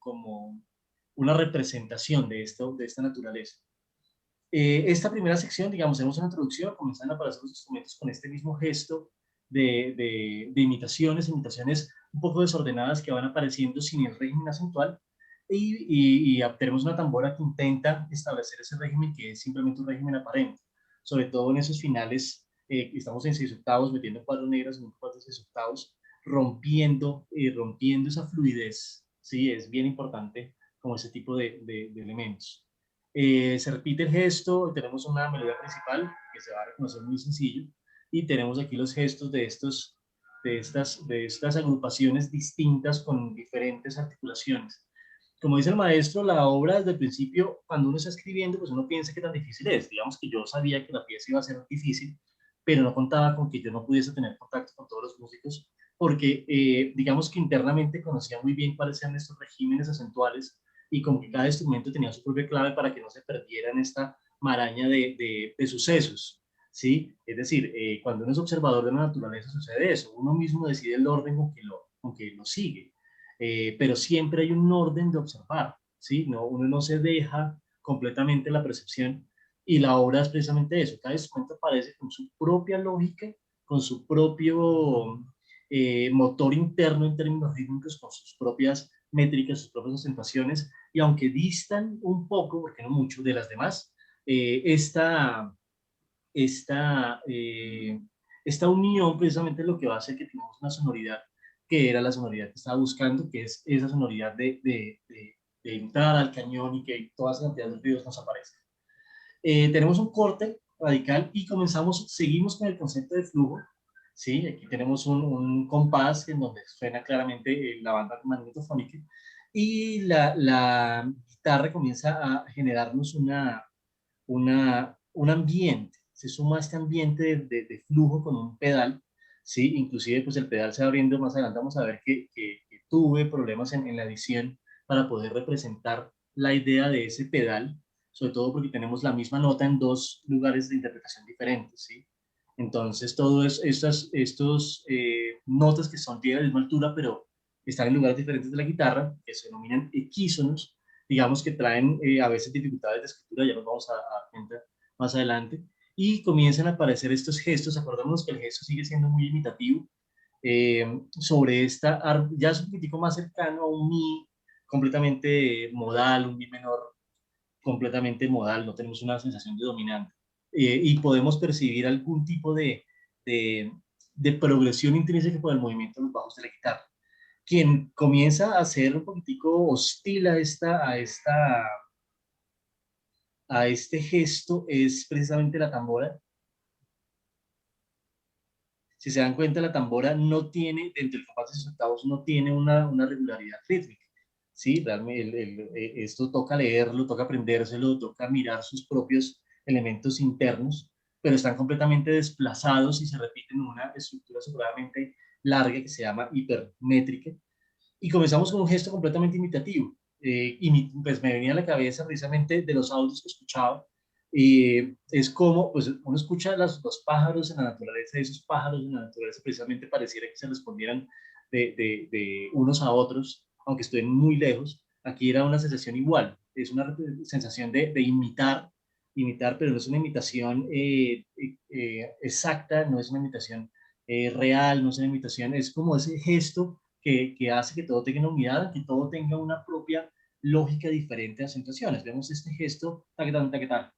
una representación de esto, de esta naturaleza. Esta primera sección, digamos, tenemos una introducción, comenzando a aparecer los instrumentos con este mismo gesto de imitaciones un poco desordenadas que van apareciendo sin el régimen acentual, y tenemos una tambora que intenta establecer ese régimen que es simplemente un régimen aparente, sobre todo en esos finales, estamos en 6/8, metiendo cuadros negros en un cuadro de 6/8, rompiendo esa fluidez, ¿sí? Es bien importante como ese tipo de elementos. Se repite el gesto, tenemos una melodía principal que se va a reconocer muy sencillo, y tenemos aquí los gestos de estas agrupaciones distintas con diferentes articulaciones. Como dice el maestro, la obra desde el principio, cuando uno está escribiendo, pues uno piensa que tan difícil es. Digamos que yo sabía que la pieza iba a ser difícil, pero no contaba con que yo no pudiese tener contacto con todos los músicos, porque digamos que internamente conocía muy bien cuáles eran estos regímenes acentuales, y como que cada instrumento tenía su propia clave para que no se perdiera en esta maraña de sucesos, ¿sí? Es decir, cuando uno es observador de la naturaleza sucede eso, uno mismo decide el orden con que lo sigue, pero siempre hay un orden de observar, ¿sí? No, uno no se deja completamente la percepción, y la obra es precisamente eso, cada instrumento aparece con su propia lógica, con su propio motor interno en términos rítmicos, con sus propias métricas, sus propias ostentaciones, y aunque distan un poco, porque no mucho, de las demás, esta, esta, eh, esta unión precisamente es lo que va a hacer que tengamos una sonoridad que era la sonoridad que estaba buscando, que es esa sonoridad de entrar al cañón y que todas las cantidades de ruidos nos aparezcan. Tenemos un corte radical y seguimos con el concepto de flujo, ¿sí? Aquí tenemos un compás en donde suena claramente la banda magnetofónica, y la guitarra comienza a generarnos un ambiente, se suma a este ambiente de flujo con un pedal, ¿sí? Inclusive pues el pedal se va abriendo más adelante, vamos a ver que tuve problemas en la edición para poder representar la idea de ese pedal, sobre todo porque tenemos la misma nota en dos lugares de interpretación diferentes, ¿sí? Entonces, todas estos notas que tienen la misma altura, pero están en lugares diferentes de la guitarra, que se denominan equísonos, digamos que traen a veces dificultades de escritura, ya nos vamos a dar cuenta más adelante, y comienzan a aparecer estos gestos. Acordémonos que el gesto sigue siendo muy imitativo, sobre ya es un poquitico más cercano a un mi completamente modal, un mi menor completamente modal, no tenemos una sensación de dominante, y podemos percibir algún tipo de, de progresión intrínseca por el movimiento de los bajos de la guitarra. Quien comienza a ser un poquitico hostil a este gesto es precisamente la tambora. Si se dan cuenta, la tambora no tiene, dentro del compás de 6/8, no tiene una regularidad rítmica, ¿sí? Realmente esto toca leerlo, toca aprendérselo, toca mirar sus propios elementos internos, pero están completamente desplazados y se repiten en una estructura supremamente larga que se llama hipermétrica, y comenzamos con un gesto completamente imitativo. Pues me venía a la cabeza precisamente de los audios que escuchaba, es como pues, uno escucha los pájaros en la naturaleza, y esos pájaros en la naturaleza precisamente pareciera que se respondieran de unos a otros, aunque estén muy lejos. Aquí era una sensación igual, es una sensación de imitar, pero no es una imitación exacta, no es una imitación real, no es una imitación, es como ese gesto que hace que todo tenga una unidad, que todo tenga una propia lógica diferente de acentuaciones. Vemos este gesto, taquetán, taquetán,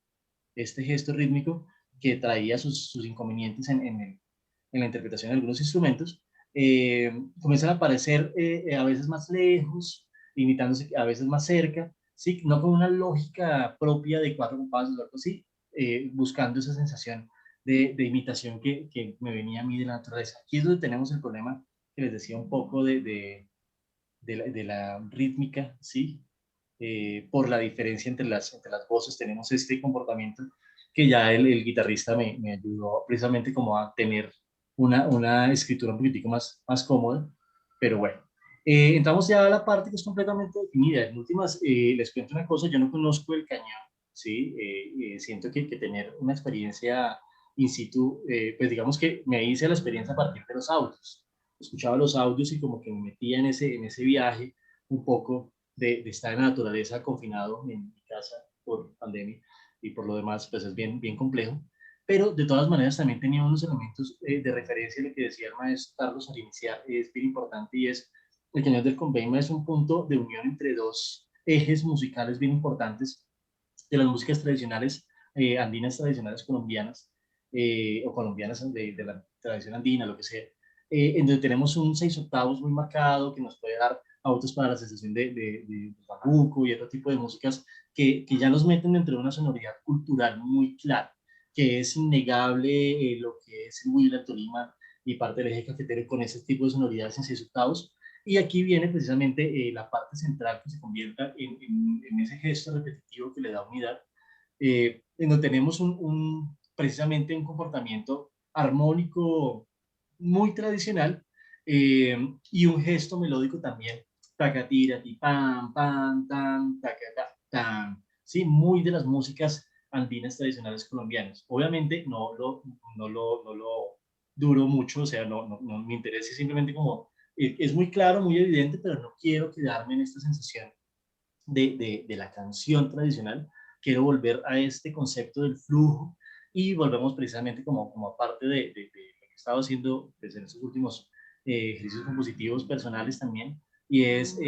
este gesto rítmico que traía sus inconvenientes en la interpretación de algunos instrumentos, comienzan a aparecer a veces más lejos, imitándose a veces más cerca, ¿sí? No con una lógica propia de cuatro compases o algo así, buscando esa sensación de imitación que me venía a mí de la naturaleza. Aquí es donde tenemos el problema que les decía un poco de la rítmica, ¿sí? Por la diferencia entre las voces, tenemos este comportamiento que ya el guitarrista me ayudó precisamente como a tener una escritura un poquitico más cómoda, pero bueno. Entramos ya a la parte que es completamente definida. En últimas, les cuento una cosa, yo no conozco el cañón, ¿sí? Siento que tener una experiencia in situ, pues digamos que me hice la experiencia a partir de los audios. escuchaba los audios y como que me metía en ese viaje un poco de estar en la naturaleza confinado en mi casa por pandemia y por lo demás, pues es bien, bien complejo. Pero de todas maneras también tenía unos elementos de referencia, lo que decía el maestro Carlos al iniciar, es bien importante y es el Cañón del Conveima es un punto de unión entre dos ejes musicales bien importantes de las músicas tradicionales, andinas tradicionales colombianas, o colombianas de la tradición andina, lo que sea, en donde tenemos un 6/8 muy marcado que nos puede dar autos para la sensación de babuco y otro tipo de músicas que ya nos meten dentro de una sonoridad cultural muy clara, que es innegable lo que es el Huila, el Tolima y parte del eje cafetero con ese tipo de sonoridades en 6/8. Y aquí viene precisamente la parte central que se convierta en ese gesto repetitivo que le da unidad, en donde tenemos precisamente un comportamiento armónico muy tradicional, y un gesto melódico también, tacatira, ti, pam, pam, tan, tacata, tan, ¿sí? Muy de las músicas andinas tradicionales colombianas. Obviamente no lo duro mucho, o sea, no me interesa, simplemente como, es muy claro, muy evidente, pero no quiero quedarme en esta sensación de la canción tradicional. Quiero volver a este concepto del flujo y volvemos precisamente como aparte de lo que he estado haciendo desde en estos últimos ejercicios compositivos personales también, y es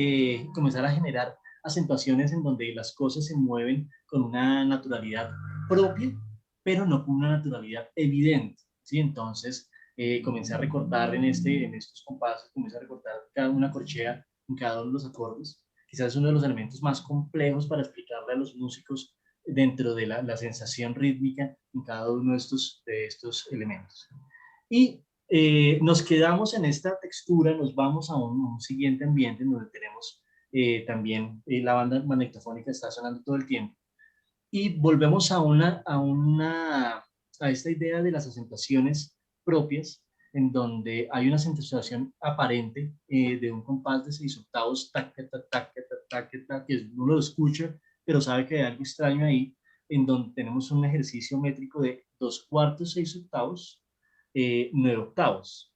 comenzar a generar acentuaciones en donde las cosas se mueven con una naturalidad propia, pero no con una naturalidad evidente, ¿sí? Entonces, comencé a recortar en estos compases, comencé a recortar cada una corchea en cada uno de los acordes. Quizás es uno de los elementos más complejos para explicarle a los músicos dentro de la sensación rítmica en cada uno de estos elementos. Y nos quedamos en esta textura, nos vamos a un siguiente ambiente en donde tenemos también la banda magnetofónica está sonando todo el tiempo. Y volvemos a esta idea de las acentuaciones propias, en donde hay una acentuación aparente de un compás de 6/8, taca, taca, taca, taca, taca, que uno lo escucha, pero sabe que hay algo extraño ahí, en donde tenemos un ejercicio métrico de 2/4, 6/8, 9/8,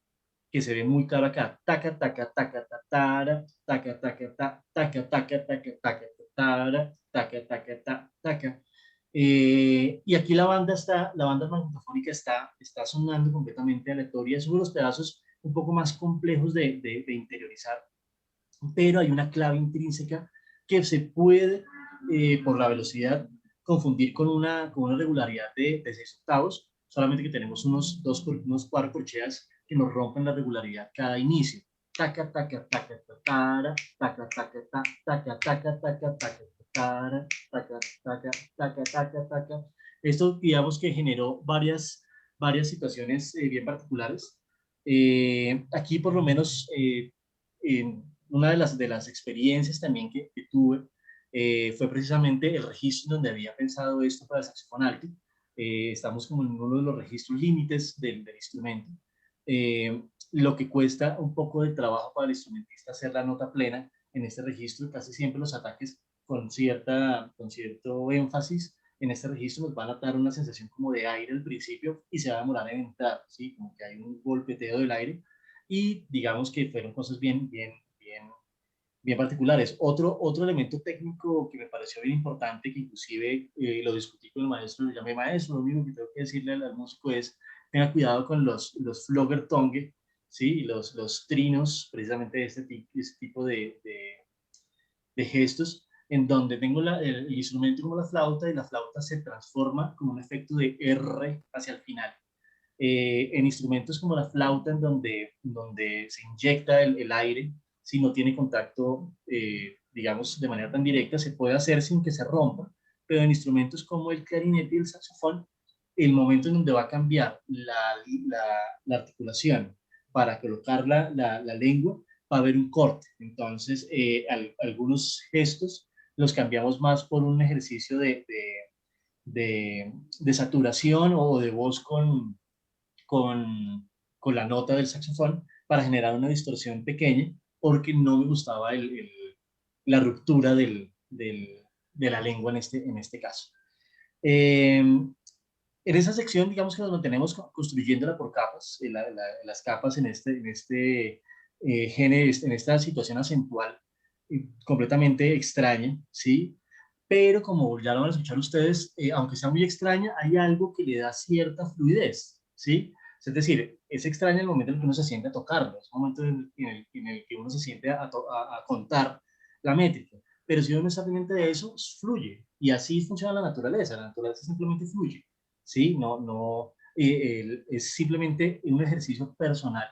que se ve muy claro acá, taca, taca, taca, taca, taca, taca, taca, taca, taca, taca, taca, taca, taca, taca. Y aquí la banda magnetofónica está sonando completamente aleatoria. Es uno de los pedazos un poco más complejos de interiorizar, pero hay una clave intrínseca que se puede, por la velocidad, confundir con una regularidad de 6/8, solamente que tenemos unos 4 corcheas que nos rompen la regularidad cada inicio. Taca, taca, taca, taca, taca, taca, taca, taca, taca, taca, taca, taca, taca, taca, taca, taca. Esto, digamos que generó varias situaciones bien particulares. Aquí, por lo menos, una de las experiencias también que tuve fue precisamente el registro donde había pensado esto para el saxofón alto. Estamos como en uno de los registros límites del instrumento. Lo que cuesta un poco de trabajo para el instrumentista hacer la nota plena en este registro, casi siempre los ataques con cierto énfasis en este registro nos van a dar una sensación como de aire al principio y se va a demorar en entrar, ¿sí? Como que hay un golpeteo del aire, y digamos que fueron cosas bien particulares. Otro elemento técnico que me pareció bien importante, que inclusive lo discutí con el maestro, le llamé maestro, lo único que tengo que decirle al músico es, tenga cuidado con los flogger tongue, ¿sí? Los trinos, precisamente de este tipo de gestos, en donde tengo el instrumento como la flauta, y la flauta se transforma como un efecto de R hacia el final. En instrumentos como la flauta, donde se inyecta el aire, si no tiene contacto, digamos, de manera tan directa, se puede hacer sin que se rompa, pero en instrumentos como el clarinete y el saxofón, el momento en donde va a cambiar la articulación para colocar la lengua, va a haber un corte. Entonces, algunos gestos los cambiamos más por un ejercicio de saturación o de voz con la nota del saxofón para generar una distorsión pequeña, porque no me gustaba la ruptura de la lengua en este caso. En esa sección, digamos que nos mantenemos construyéndola por capas, las capas en este en esta situación acentual completamente extraña, ¿sí? Pero como ya lo van a escuchar ustedes, aunque sea muy extraña, hay algo que le da cierta fluidez, ¿sí? Es decir, es extraño el momento en el que uno se siente a tocarlo, es un momento en el que uno se siente a contar la métrica, pero si uno no está pendiente de eso, fluye, y así funciona la naturaleza simplemente fluye, ¿sí? Es simplemente un ejercicio personal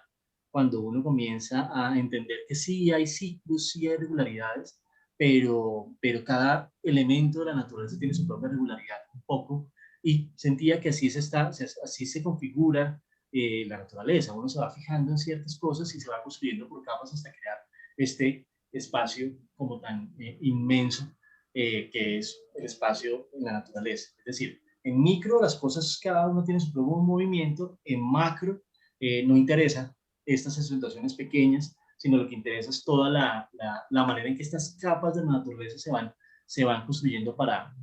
cuando uno comienza a entender que sí hay ciclos, sí hay regularidades, pero cada elemento de la naturaleza tiene su propia regularidad un poco, y sentía que así se configura la naturaleza. Uno se va fijando en ciertas cosas y se va construyendo por capas hasta crear este espacio como tan inmenso que es el espacio en la naturaleza. Es decir, en micro las cosas cada uno tiene su propio movimiento, en macro no interesa estas situaciones pequeñas, sino lo que interesa es toda la manera en que estas capas de la naturaleza se van construyendo para,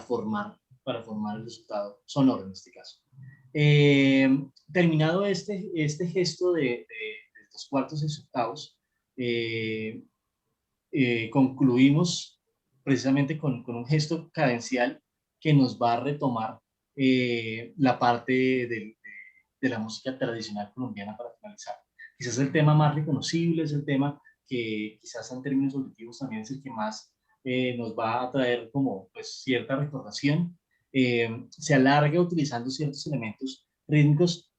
formar, para formar el resultado sonoro en este caso. Terminado este gesto de los cuartos y octavos, concluimos precisamente con un gesto cadencial que nos va a retomar la parte de la música tradicional colombiana para finalizar. Quizás el tema más reconocible, es el tema que quizás en términos auditivos también es el que más nos va a traer como pues cierta recordación. Se alarga utilizando ciertos elementos rítmicos,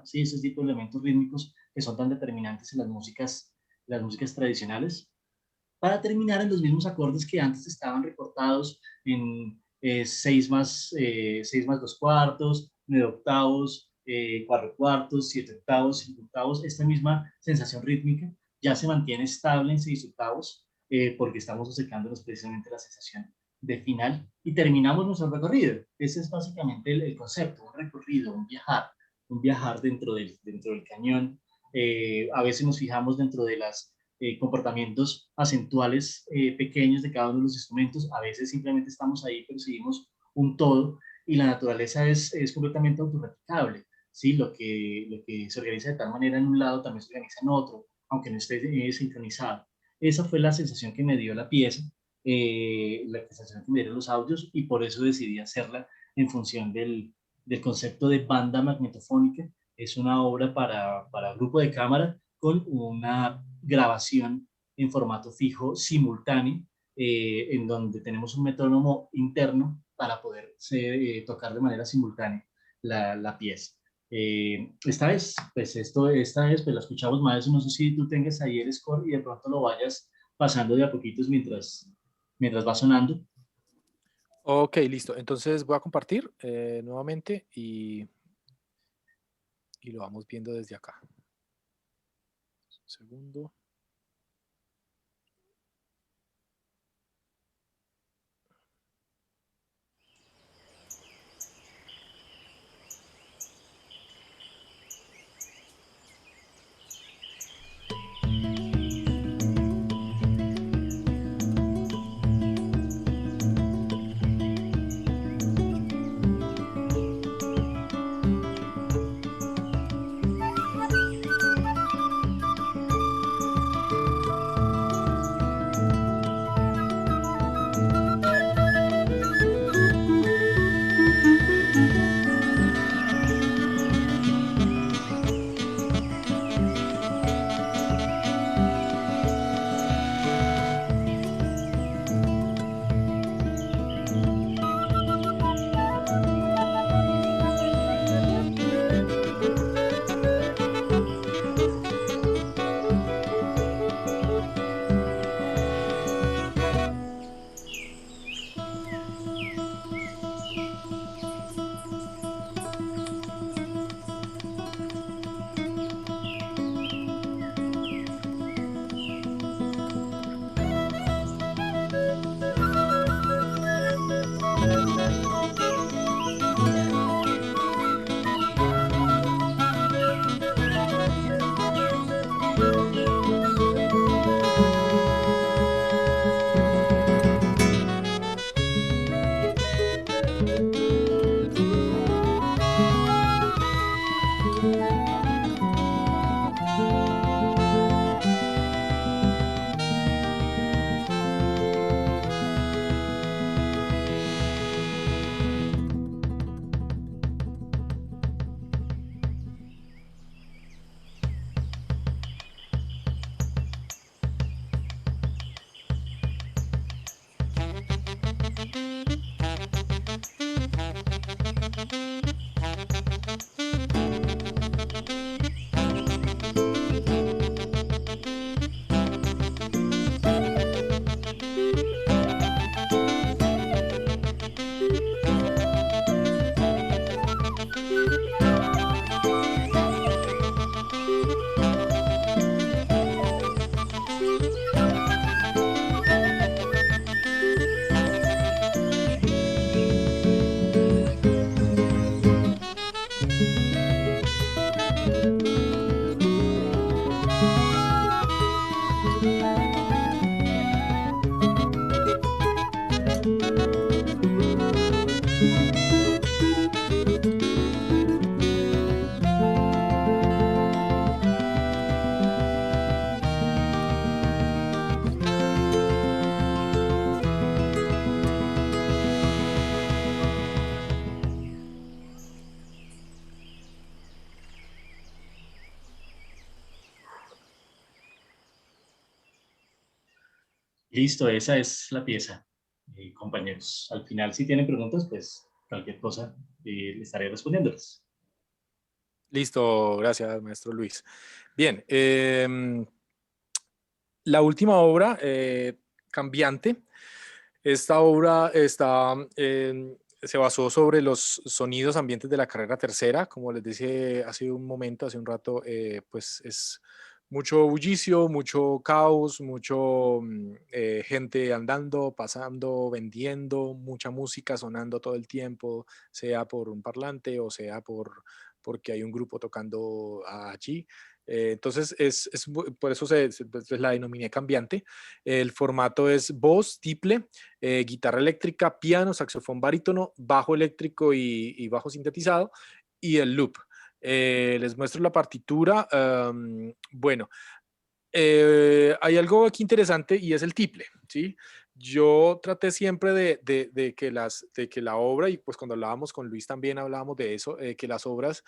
sí, ese tipo de elementos rítmicos que son tan determinantes en las músicas tradicionales, para terminar en los mismos acordes que antes estaban recortados en 6 más 2 cuartos, 9 octavos, 4 cuartos, 7 octavos, 5 octavos. Esta misma sensación rítmica ya se mantiene estable en 6 octavos porque estamos acercándonos precisamente a la sensación de final y terminamos nuestro recorrido. Ese es básicamente el concepto, un recorrido, un viajar dentro del cañón. A veces nos fijamos dentro de los comportamientos acentuales pequeños de cada uno de los instrumentos, a veces simplemente estamos ahí, pero seguimos un todo, y la naturaleza es completamente autorreplicable, ¿sí? Lo que se organiza de tal manera en un lado también se organiza en otro, aunque no esté sincronizado. Esa fue la sensación que me dio la pieza, la sensación que me dieron los audios, y por eso decidí hacerla en función del concepto de banda magnetofónica. Es una obra para grupo de cámara con una grabación en formato fijo simultáneo, en donde tenemos un metrónomo interno para poder tocar de manera simultánea la pieza. Esta vez pues la escuchamos más, no sé si tú tengas ahí el score y de pronto lo vayas pasando de a poquitos mientras va sonando. Ok, listo. Entonces voy a compartir nuevamente y lo vamos viendo desde acá. Un segundo. Listo, esa es la pieza, compañeros. Al final, si tienen preguntas, pues cualquier cosa le estaré respondiéndolas. Listo, gracias, maestro Luis. Bien, la última obra, Cambiante. Esta obra se basó sobre los sonidos ambientes de la carrera tercera. Como les decía hace un momento, hace un rato, pues es mucho bullicio, mucho caos, mucho gente andando, pasando, vendiendo, mucha música sonando todo el tiempo, sea por un parlante o sea porque hay un grupo tocando allí. Entonces, por eso pues, la denominé cambiante. El formato es voz, tiple, guitarra eléctrica, piano, saxofón barítono, bajo eléctrico y bajo sintetizado y el loop. Les muestro la partitura. Bueno, hay algo aquí interesante y es el tiple, ¿sí? Yo traté siempre de que la obra, y pues cuando hablábamos con Luis también hablábamos de eso, que las obras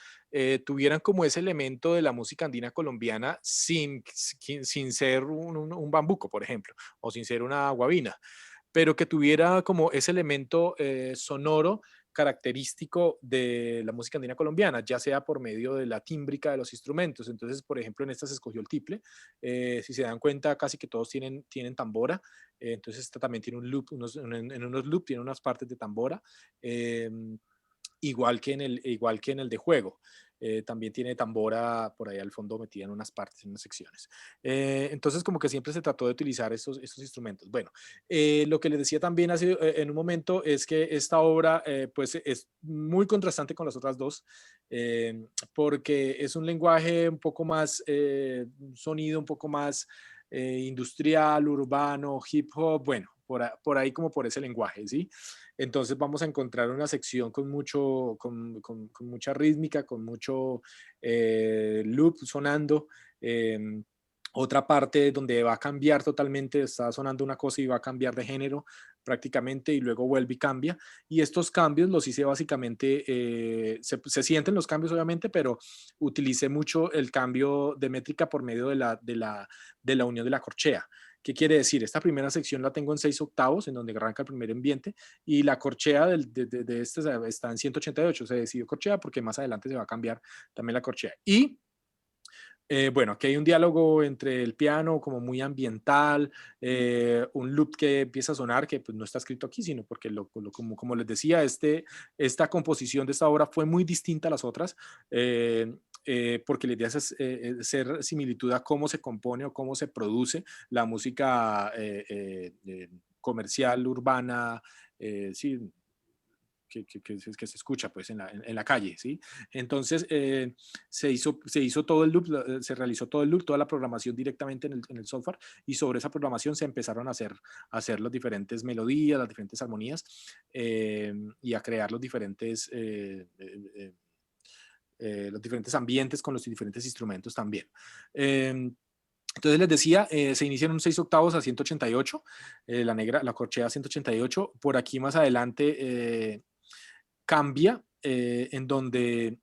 tuvieran como ese elemento de la música andina colombiana sin ser un bambuco, por ejemplo, o sin ser una guabina, pero que tuviera como ese elemento sonoro característico de la música andina colombiana, ya sea por medio de la tímbrica de los instrumentos. Entonces, por ejemplo, en esta se escogió el tiple. Si se dan cuenta, casi que todos tienen tambora. Entonces, esta también tiene un loop, en unos loops tiene unas partes de tambora. Eh, igual que en el de juego. También tiene tambora por ahí al fondo metida en unas partes, en unas secciones. Entonces, como que siempre se trató de utilizar estos instrumentos. Bueno, lo que les decía también en un momento es que esta obra pues es muy contrastante con las otras dos, porque es un lenguaje un poco más, un sonido un poco más industrial, urbano, hip hop, bueno, por ahí como por ese lenguaje, ¿sí? Entonces vamos a encontrar una sección con mucha rítmica, con mucho loop sonando. Otra parte donde va a cambiar totalmente, está sonando una cosa y va a cambiar de género prácticamente y luego vuelve y cambia. Y estos cambios los hice básicamente, se sienten los cambios obviamente, pero utilicé mucho el cambio de métrica por medio de la unión de la corchea. ¿Qué quiere decir? Esta primera sección la tengo en 6/8, en donde arranca el primer ambiente, y la corchea de este está en 188. Se decidió corchea porque más adelante se va a cambiar también la corchea. Y bueno, aquí hay un diálogo entre el piano como muy ambiental, un loop que empieza a sonar que pues, no está escrito aquí, sino porque como les decía, esta composición de esta obra fue muy distinta a las otras, porque la idea es ser similitud a cómo se compone o cómo se produce la música comercial, urbana, sí, que se escucha pues en la calle, ¿sí? Entonces se hizo todo el loop, se realizó todo el loop, toda la programación directamente en el software, y sobre esa programación se empezaron a hacer las diferentes melodías, las diferentes armonías, y a crear los diferentes ambientes con los diferentes instrumentos también. Entonces les decía, se inicia en un 6/8 a 188, la corchea 188. Por aquí más adelante cambia, en donde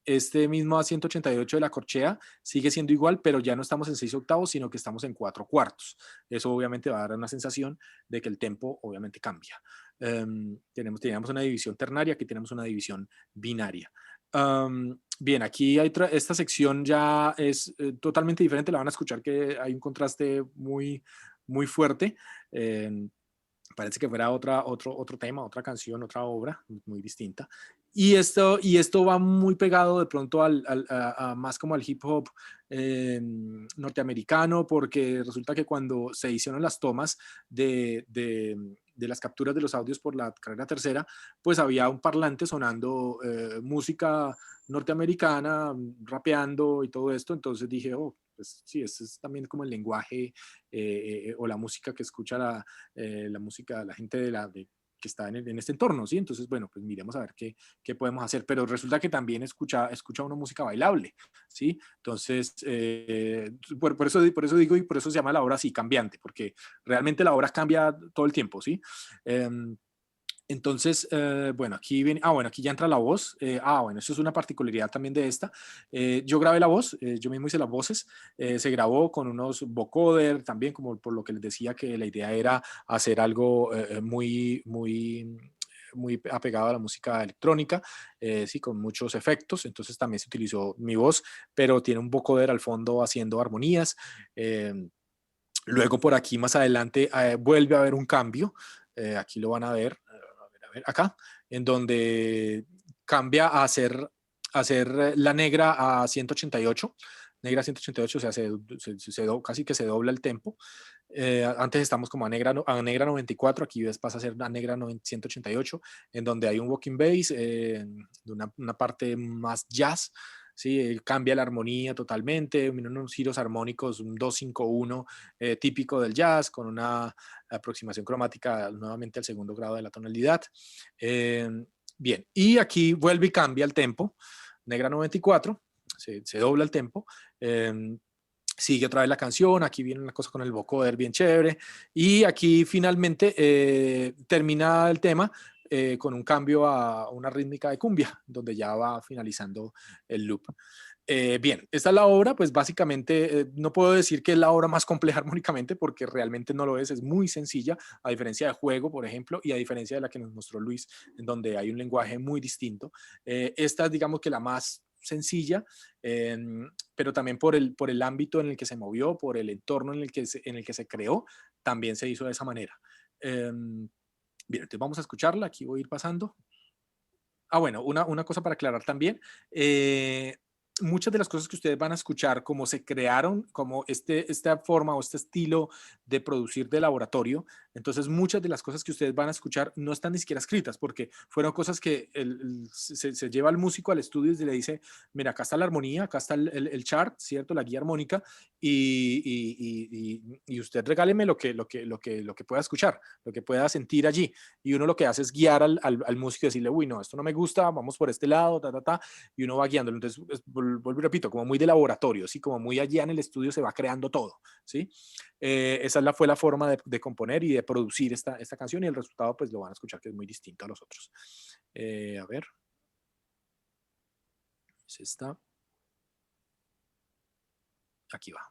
este mismo A188 de la corchea sigue siendo igual, pero ya no estamos en 6/8, sino que estamos en 4/4. Eso obviamente va a dar una sensación de que el tempo obviamente cambia. Teníamos una división ternaria, aquí tenemos una división binaria. Bien, aquí esta sección ya es totalmente diferente, la van a escuchar que hay un contraste muy fuerte. Parece que fuera otro tema, otra canción, otra obra muy distinta. Y esto va muy pegado de pronto más como al hip hop norteamericano, porque resulta que cuando se hicieron las tomas de las capturas de los audios por la carrera tercera, pues había un parlante sonando música norteamericana, rapeando y todo esto. Entonces dije, oh, pues sí, este es también como el lenguaje o la música que escucha la música, la gente que está en este entorno, ¿sí? Entonces, bueno, pues miremos a ver qué podemos hacer. Pero resulta que también escucha una música bailable, ¿sí? Entonces, por eso digo y por eso se llama la obra así, cambiante, porque realmente la obra cambia todo el tiempo, ¿sí? Entonces, bueno, aquí viene, bueno, aquí ya entra la voz. Bueno, eso es una particularidad también de esta. Yo grabé la voz, yo mismo hice las voces. Se grabó con unos vocoder también, como por lo que les decía que la idea era hacer algo muy apegado a la música electrónica, sí, con muchos efectos. Entonces también se utilizó mi voz, pero tiene un vocoder al fondo haciendo armonías. Luego por aquí más adelante vuelve a haber un cambio. Aquí lo van a ver, acá, en donde cambia a hacer la negra a 188. Negra 188, o sea, casi que se dobla el tempo. Antes estamos como a negra 94, aquí pasa a ser a negra 188, en donde hay un walking bass, de una parte más jazz. Sí, cambia la armonía totalmente, unos giros armónicos, un 2-5-1 típico del jazz, con una aproximación cromática nuevamente al segundo grado de la tonalidad. Bien, y aquí vuelve y cambia el tempo, negra 94, se dobla el tempo. Sigue otra vez la canción, aquí viene una cosa con el vocoder bien chévere, y aquí finalmente termina el tema con un cambio a una rítmica de cumbia, donde ya va finalizando el loop. Bien, esta es la obra, pues básicamente no puedo decir que es la obra más compleja armónicamente, porque realmente no lo es muy sencilla, a diferencia de Juego, por ejemplo, y a diferencia de la que nos mostró Luis, en donde hay un lenguaje muy distinto. Esta es, digamos que la más sencilla, pero también por el ámbito en el que se movió, por el entorno en el que se creó, también se hizo de esa manera. Bien, entonces vamos a escucharla, aquí voy a ir pasando. Bueno, una cosa para aclarar también. Muchas de las cosas que ustedes van a escuchar, como se crearon, como esta forma o este estilo de producir de laboratorio, entonces muchas de las cosas que ustedes van a escuchar no están ni siquiera escritas, porque fueron cosas que se lleva al músico al estudio y le dice, mira, acá está la armonía, acá está el chart, ¿cierto? La guía armónica, y usted regáleme lo que pueda escuchar, lo que pueda sentir allí. Y uno lo que hace es guiar al músico y decirle, uy, no, esto no me gusta, vamos por este lado, y uno va guiándolo. Entonces, vuelvo y repito, como muy de laboratorio, ¿sí? Como muy allá en el estudio se va creando todo, ¿sí? Esa fue la forma de componer y de producir esta canción, y el resultado pues lo van a escuchar que es muy distinto a los otros. A ver. Es esta. Aquí va.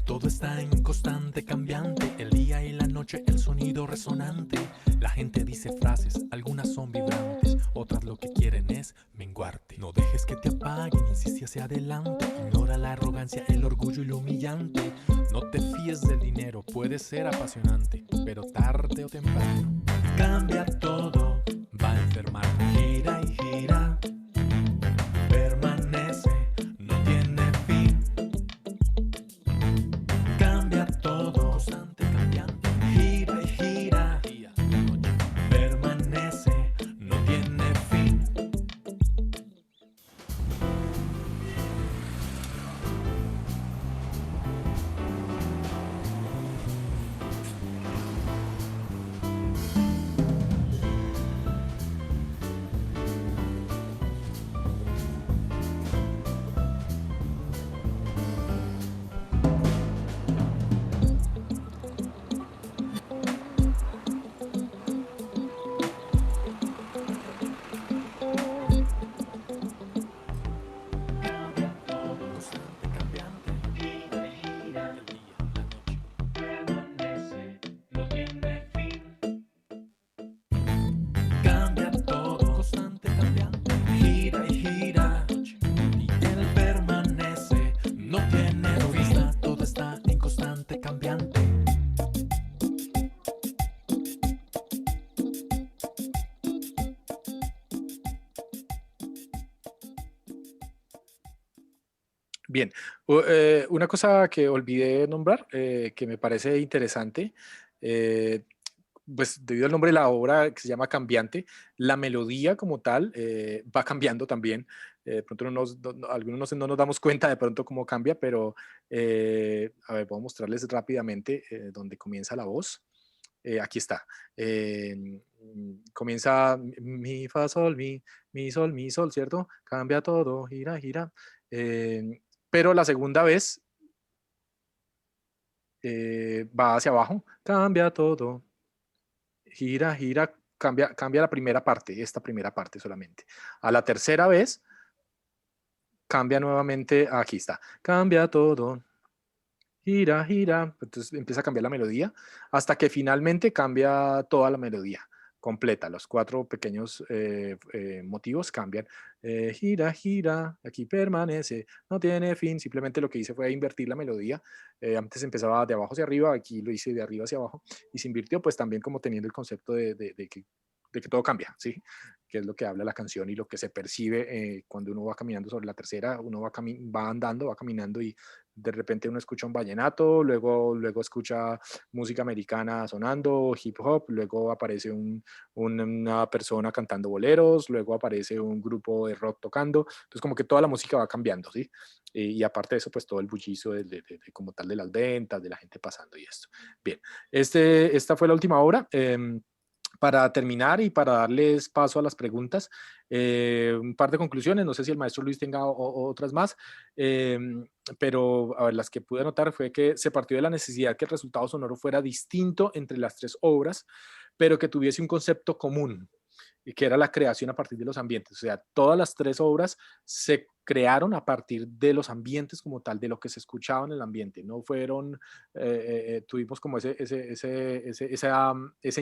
Todo está en constante cambiante, el día y la noche, el sonido resonante. La gente dice dice frases, algunas son vibrantes, otras lo que quieren es menguarte. No dejes que te apaguen, insiste hacia adelante, ignora la arrogancia, el orgullo y lo humillante. No te fíes del dinero, puede ser apasionante, pero tarde o temprano cambia todo, va a enfermar. Gira y gira, permanece, no tiene fin. Cambia todo, constante cambiante. Gira y gira, permanece, no tiene fin. Cambia todo, constante cambiante. Gira y gira, y él permanece, no tiene vista, todo está en constante cambiante. Bien, una cosa que olvidé nombrar, que me parece interesante, eh, pues debido al nombre de la obra que se llama Cambiante, la melodía como tal va cambiando también. De pronto algunos no nos damos cuenta de pronto cómo cambia, pero a ver, voy a mostrarles rápidamente dónde comienza la voz. Aquí está. Comienza mi, fa, sol, mi, sol, ¿cierto? Cambia todo, gira, gira. Pero la segunda vez va hacia abajo, cambia todo, gira, gira, cambia la primera parte, esta primera parte solamente. A la tercera vez, cambia nuevamente, aquí está, cambia todo, gira, gira, entonces empieza a cambiar la melodía hasta que finalmente cambia toda la melodía completa, los cuatro pequeños motivos cambian, gira, gira, aquí permanece, no tiene fin, simplemente lo que hice fue invertir la melodía, antes empezaba de abajo hacia arriba, aquí lo hice de arriba hacia abajo y se invirtió pues también como teniendo el concepto de que todo cambia, ¿sí? Que es lo que habla la canción y lo que se percibe cuando uno va caminando sobre la tercera, uno va andando, va caminando y de repente uno escucha un vallenato, luego escucha música americana sonando, hip hop, luego aparece una persona cantando boleros, luego aparece un grupo de rock tocando, entonces como que toda la música va cambiando, ¿sí? Y aparte de eso, pues todo el bullicio como tal de las ventas, de la gente pasando y esto. Bien, esta fue la última obra. Para terminar y para darles paso a las preguntas, un par de conclusiones, no sé si el maestro Luis tenga otras más, eh, pero a ver, las que pude anotar fue que se partió de la necesidad que el resultado sonoro fuera distinto entre las tres obras, pero que tuviese un concepto común, y que era la creación a partir de los ambientes. O sea, todas las tres obras se crearon a partir de los ambientes como tal, de lo que se escuchaba en el ambiente. No fueron, tuvimos como ese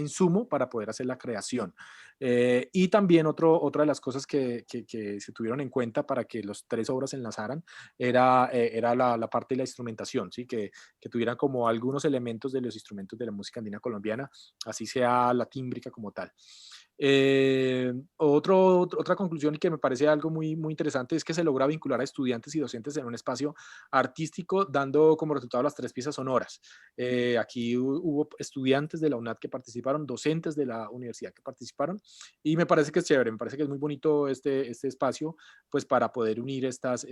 insumo para poder hacer la creación. Y también otra de las cosas que se tuvieron en cuenta para que las tres obras se enlazaran era la parte de la instrumentación, ¿sí? Que tuvieran como algunos elementos de los instrumentos de la música andina colombiana, así sea la tímbrica como tal. Otra conclusión y que me parece algo muy, muy interesante es que se logra vincular a estudiantes y docentes en un espacio artístico, dando como resultado las tres piezas sonoras. Aquí hubo estudiantes de la UNAD que participaron, docentes de la universidad que participaron, y me parece que es chévere, me parece que es muy bonito este espacio, pues para poder unir estas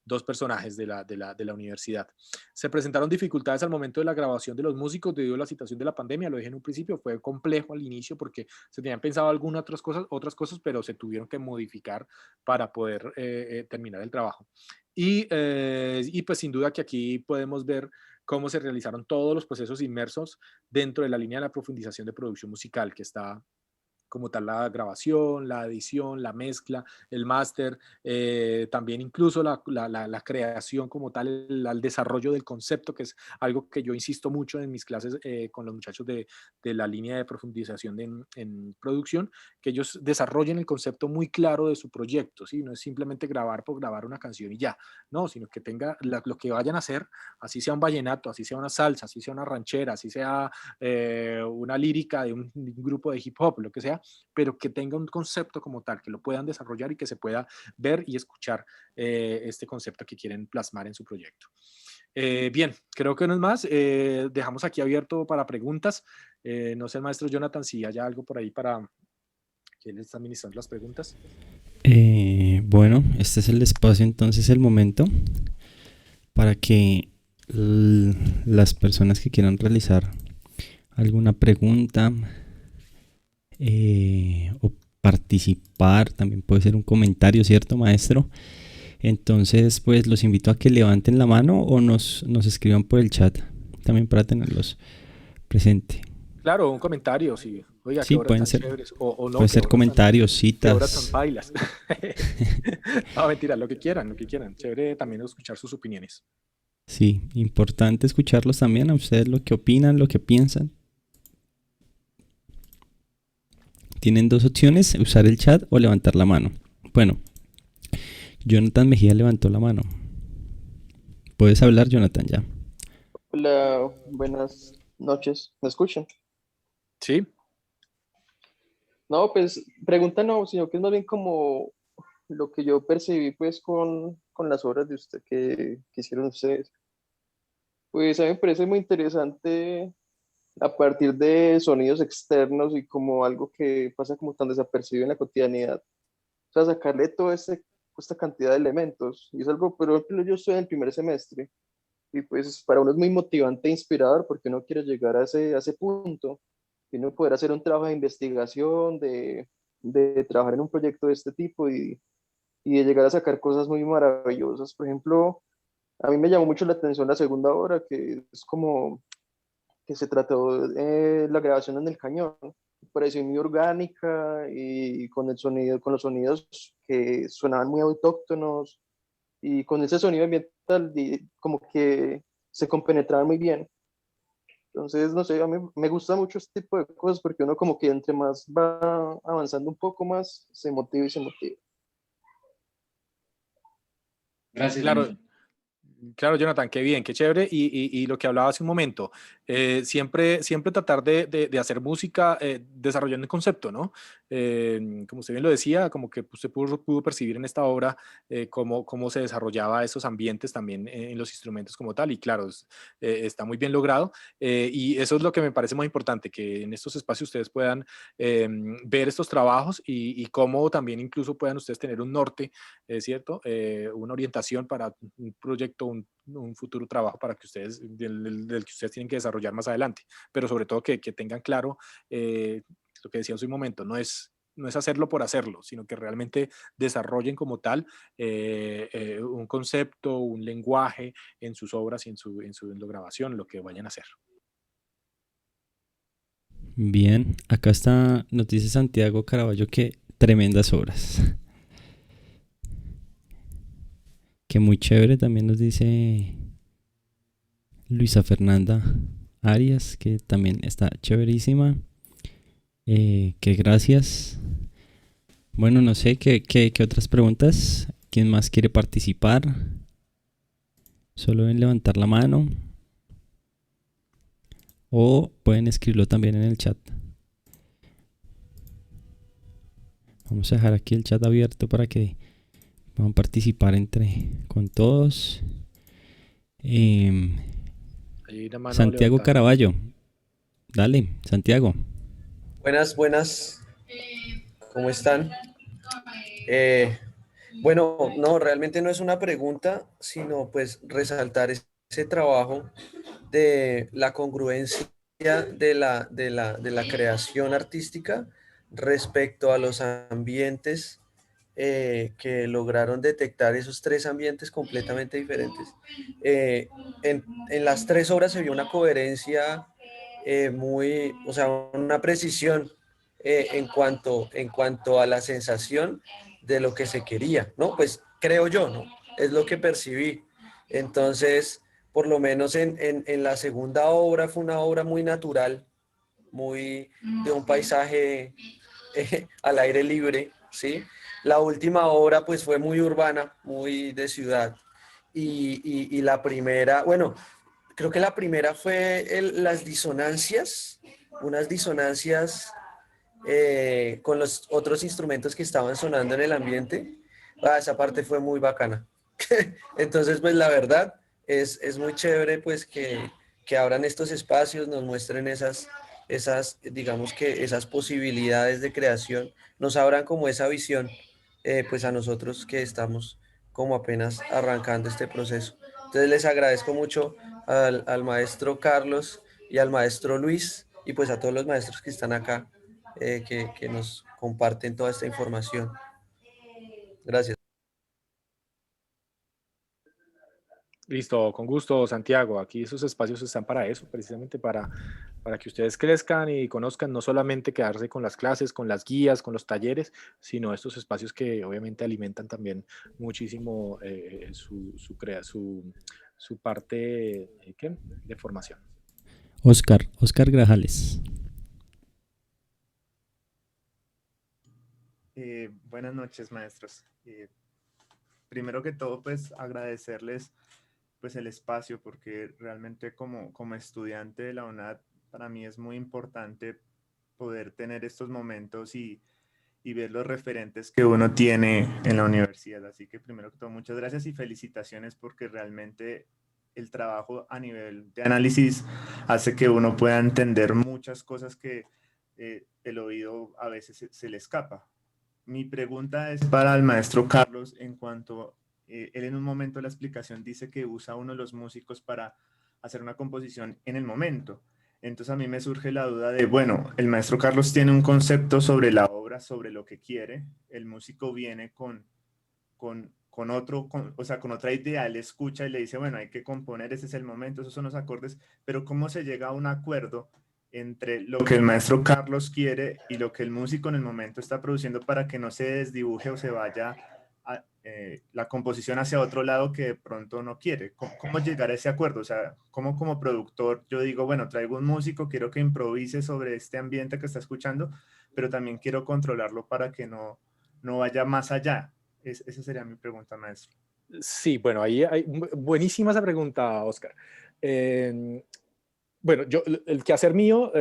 dos personajes de la universidad. Se presentaron dificultades al momento de la grabación de los músicos debido a la situación de la pandemia, lo dije en un principio, fue complejo al inicio porque se tenían pensado algunas otras cosas, pero se tuvieron que modificar para poder terminar el trabajo. Y pues sin duda que aquí podemos ver cómo se realizaron todos los procesos inmersos dentro de la línea de la profundización de producción musical que está como tal la grabación, la edición, la mezcla, el máster, también incluso la creación como tal, el desarrollo del concepto, que es algo que yo insisto mucho en mis clases con los muchachos de la línea de profundización en producción, que ellos desarrollen el concepto muy claro de su proyecto, ¿sí? No es simplemente grabar por grabar una canción y ya, no, sino que tenga lo que vayan a hacer, así sea un vallenato, así sea una salsa, así sea una ranchera, así sea una lírica de un grupo de hip hop, lo que sea, pero que tenga un concepto como tal, que lo puedan desarrollar y que se pueda ver y escuchar este concepto que quieren plasmar en su proyecto. Bien, creo que no es más. Dejamos aquí abierto para preguntas. No sé, maestro Jonathan, si haya algo por ahí para que él está administrando las preguntas. Bueno, este es el espacio, entonces el momento para que las personas que quieran realizar alguna pregunta o participar, también puede ser un comentario, ¿cierto, maestro? Entonces, pues los invito a que levanten la mano o nos escriban por el chat, también para tenerlos presente. Claro, un comentario, sí. Oiga, qué Sí, horas pueden tan ser, chéveres. O no, pueden qué ser horas comentarios, qué horas tan citas. bailas. No, mentira, lo que quieran, lo que quieran. Chévere también escuchar sus opiniones. Sí, importante escucharlos también, a ustedes lo que opinan, lo que piensan. Tienen dos opciones, usar el chat o levantar la mano. Bueno, Jonathan Mejía levantó la mano. Puedes hablar, Jonathan, ya. Hola, buenas noches. ¿Me escuchan? Sí, No, pues pregunta no, sino que es más bien como lo que yo percibí pues con las obras de usted que hicieron ustedes. Pues a mí me parece muy interesante a partir de sonidos externos y como algo que pasa como tan desapercibido en la cotidianidad. O sea, sacarle toda esta cantidad de elementos. Y es algo, pero por ejemplo, yo estoy en el primer semestre y pues para uno es muy motivante e inspirador porque uno quiere llegar a ese punto y uno poder hacer un trabajo de investigación, de trabajar en un proyecto de este tipo y de llegar a sacar cosas muy maravillosas. Por ejemplo, a mí me llamó mucho la atención la segunda obra, que es como que se trató de la grabación en el cañón. Me pareció muy orgánica y con el sonido, con los sonidos que sonaban muy autóctonos y con ese sonido ambiental como que se compenetraban muy bien. Entonces, no sé, a mí me gusta mucho este tipo de cosas porque uno como que entre más va avanzando un poco más, se motiva y se motiva. Gracias, claro. Jonathan. Claro, Jonathan, qué bien, qué chévere. Y lo que hablaba hace un momento, siempre tratar de hacer música desarrollando el concepto, ¿no? Como usted bien lo decía, como que usted pudo percibir en esta obra cómo se desarrollaba esos ambientes también en los instrumentos como tal. Y claro, está muy bien logrado. Y eso es lo que me parece muy importante, que en estos espacios ustedes puedan ver estos trabajos y cómo también incluso puedan ustedes tener un norte, ¿cierto? Una orientación para un proyecto, un futuro trabajo para que ustedes, del que ustedes tienen que desarrollar más adelante, pero sobre todo que tengan claro lo que decía hace un momento, no es hacerlo por hacerlo, sino que realmente desarrollen como tal un concepto, un lenguaje en sus obras y en la grabación, lo que vayan a hacer. Bien, acá está, nos dice Santiago Caraballo que tremendas obras. Que muy chévere, también nos dice Luisa Fernanda Arias, que también está chéverísima. Que gracias. Bueno, no sé, ¿qué otras preguntas? ¿Quién más quiere participar? Solo deben levantar la mano. O pueden escribirlo también en el chat. Vamos a dejar aquí el chat abierto para que puedan participar con todos. Santiago Caraballo. Dale, Santiago. Buenas, buenas. ¿Cómo están? Bueno, no, realmente no es una pregunta, sino pues resaltar ese trabajo de la congruencia de la creación artística respecto a los ambientes que lograron detectar esos tres ambientes completamente diferentes. En las tres obras se vio una coherencia o sea, una precisión en cuanto a la sensación de lo que se quería, ¿no? Pues creo yo, ¿no? Es lo que percibí. Entonces, por lo menos en la segunda obra fue una obra muy natural, muy de un paisaje al aire libre, ¿sí? La última obra pues fue muy urbana, muy de ciudad. Y la primera, bueno, creo que la primera fue las disonancias, unas disonancias con los otros instrumentos que estaban sonando en el ambiente. Esa parte fue muy bacana. Entonces, pues la verdad es muy chévere pues que abran estos espacios, nos muestren digamos que esas posibilidades de creación, nos abran como esa visión, pues a nosotros que estamos como apenas arrancando este proceso. Entonces les agradezco mucho al maestro Carlos y al maestro Luis y pues a todos los maestros que están acá, que nos comparten toda esta información. Gracias. Listo, con gusto, Santiago. Aquí esos espacios están para eso, precisamente para que ustedes crezcan y conozcan, no solamente quedarse con las clases, con las guías, con los talleres, sino estos espacios que obviamente alimentan también muchísimo su parte de formación. Oscar Grajales. Buenas noches, maestros. Primero que todo, pues agradecerles pues el espacio, porque realmente como estudiante de la UNAD, para mí es muy importante poder tener estos momentos y ver los referentes que uno tiene en la universidad. Así que primero que todo, muchas gracias y felicitaciones, porque realmente el trabajo a nivel de análisis hace que uno pueda entender muchas cosas que el oído a veces se le escapa. Mi pregunta es para el maestro Carlos en cuanto él en un momento de la explicación dice que usa uno de los músicos para hacer una composición en el momento. Entonces a mí me surge la duda de, bueno, el maestro Carlos tiene un concepto sobre la obra, sobre lo que quiere, el músico viene con otra idea, él escucha y le dice, bueno, hay que componer, ese es el momento, esos son los acordes, pero ¿cómo se llega a un acuerdo entre lo que el maestro Carlos quiere y lo que el músico en el momento está produciendo para que no se desdibuje o se vaya la composición hacia otro lado que de pronto no quiere? ¿Cómo llegar a ese acuerdo? O sea, ¿cómo como productor yo digo, bueno, traigo un músico, quiero que improvise sobre este ambiente que está escuchando, pero también quiero controlarlo para que no vaya más allá? Esa sería mi pregunta, maestro. Sí, bueno, ahí hay buenísima esa pregunta, Oscar. Bueno, el quehacer mío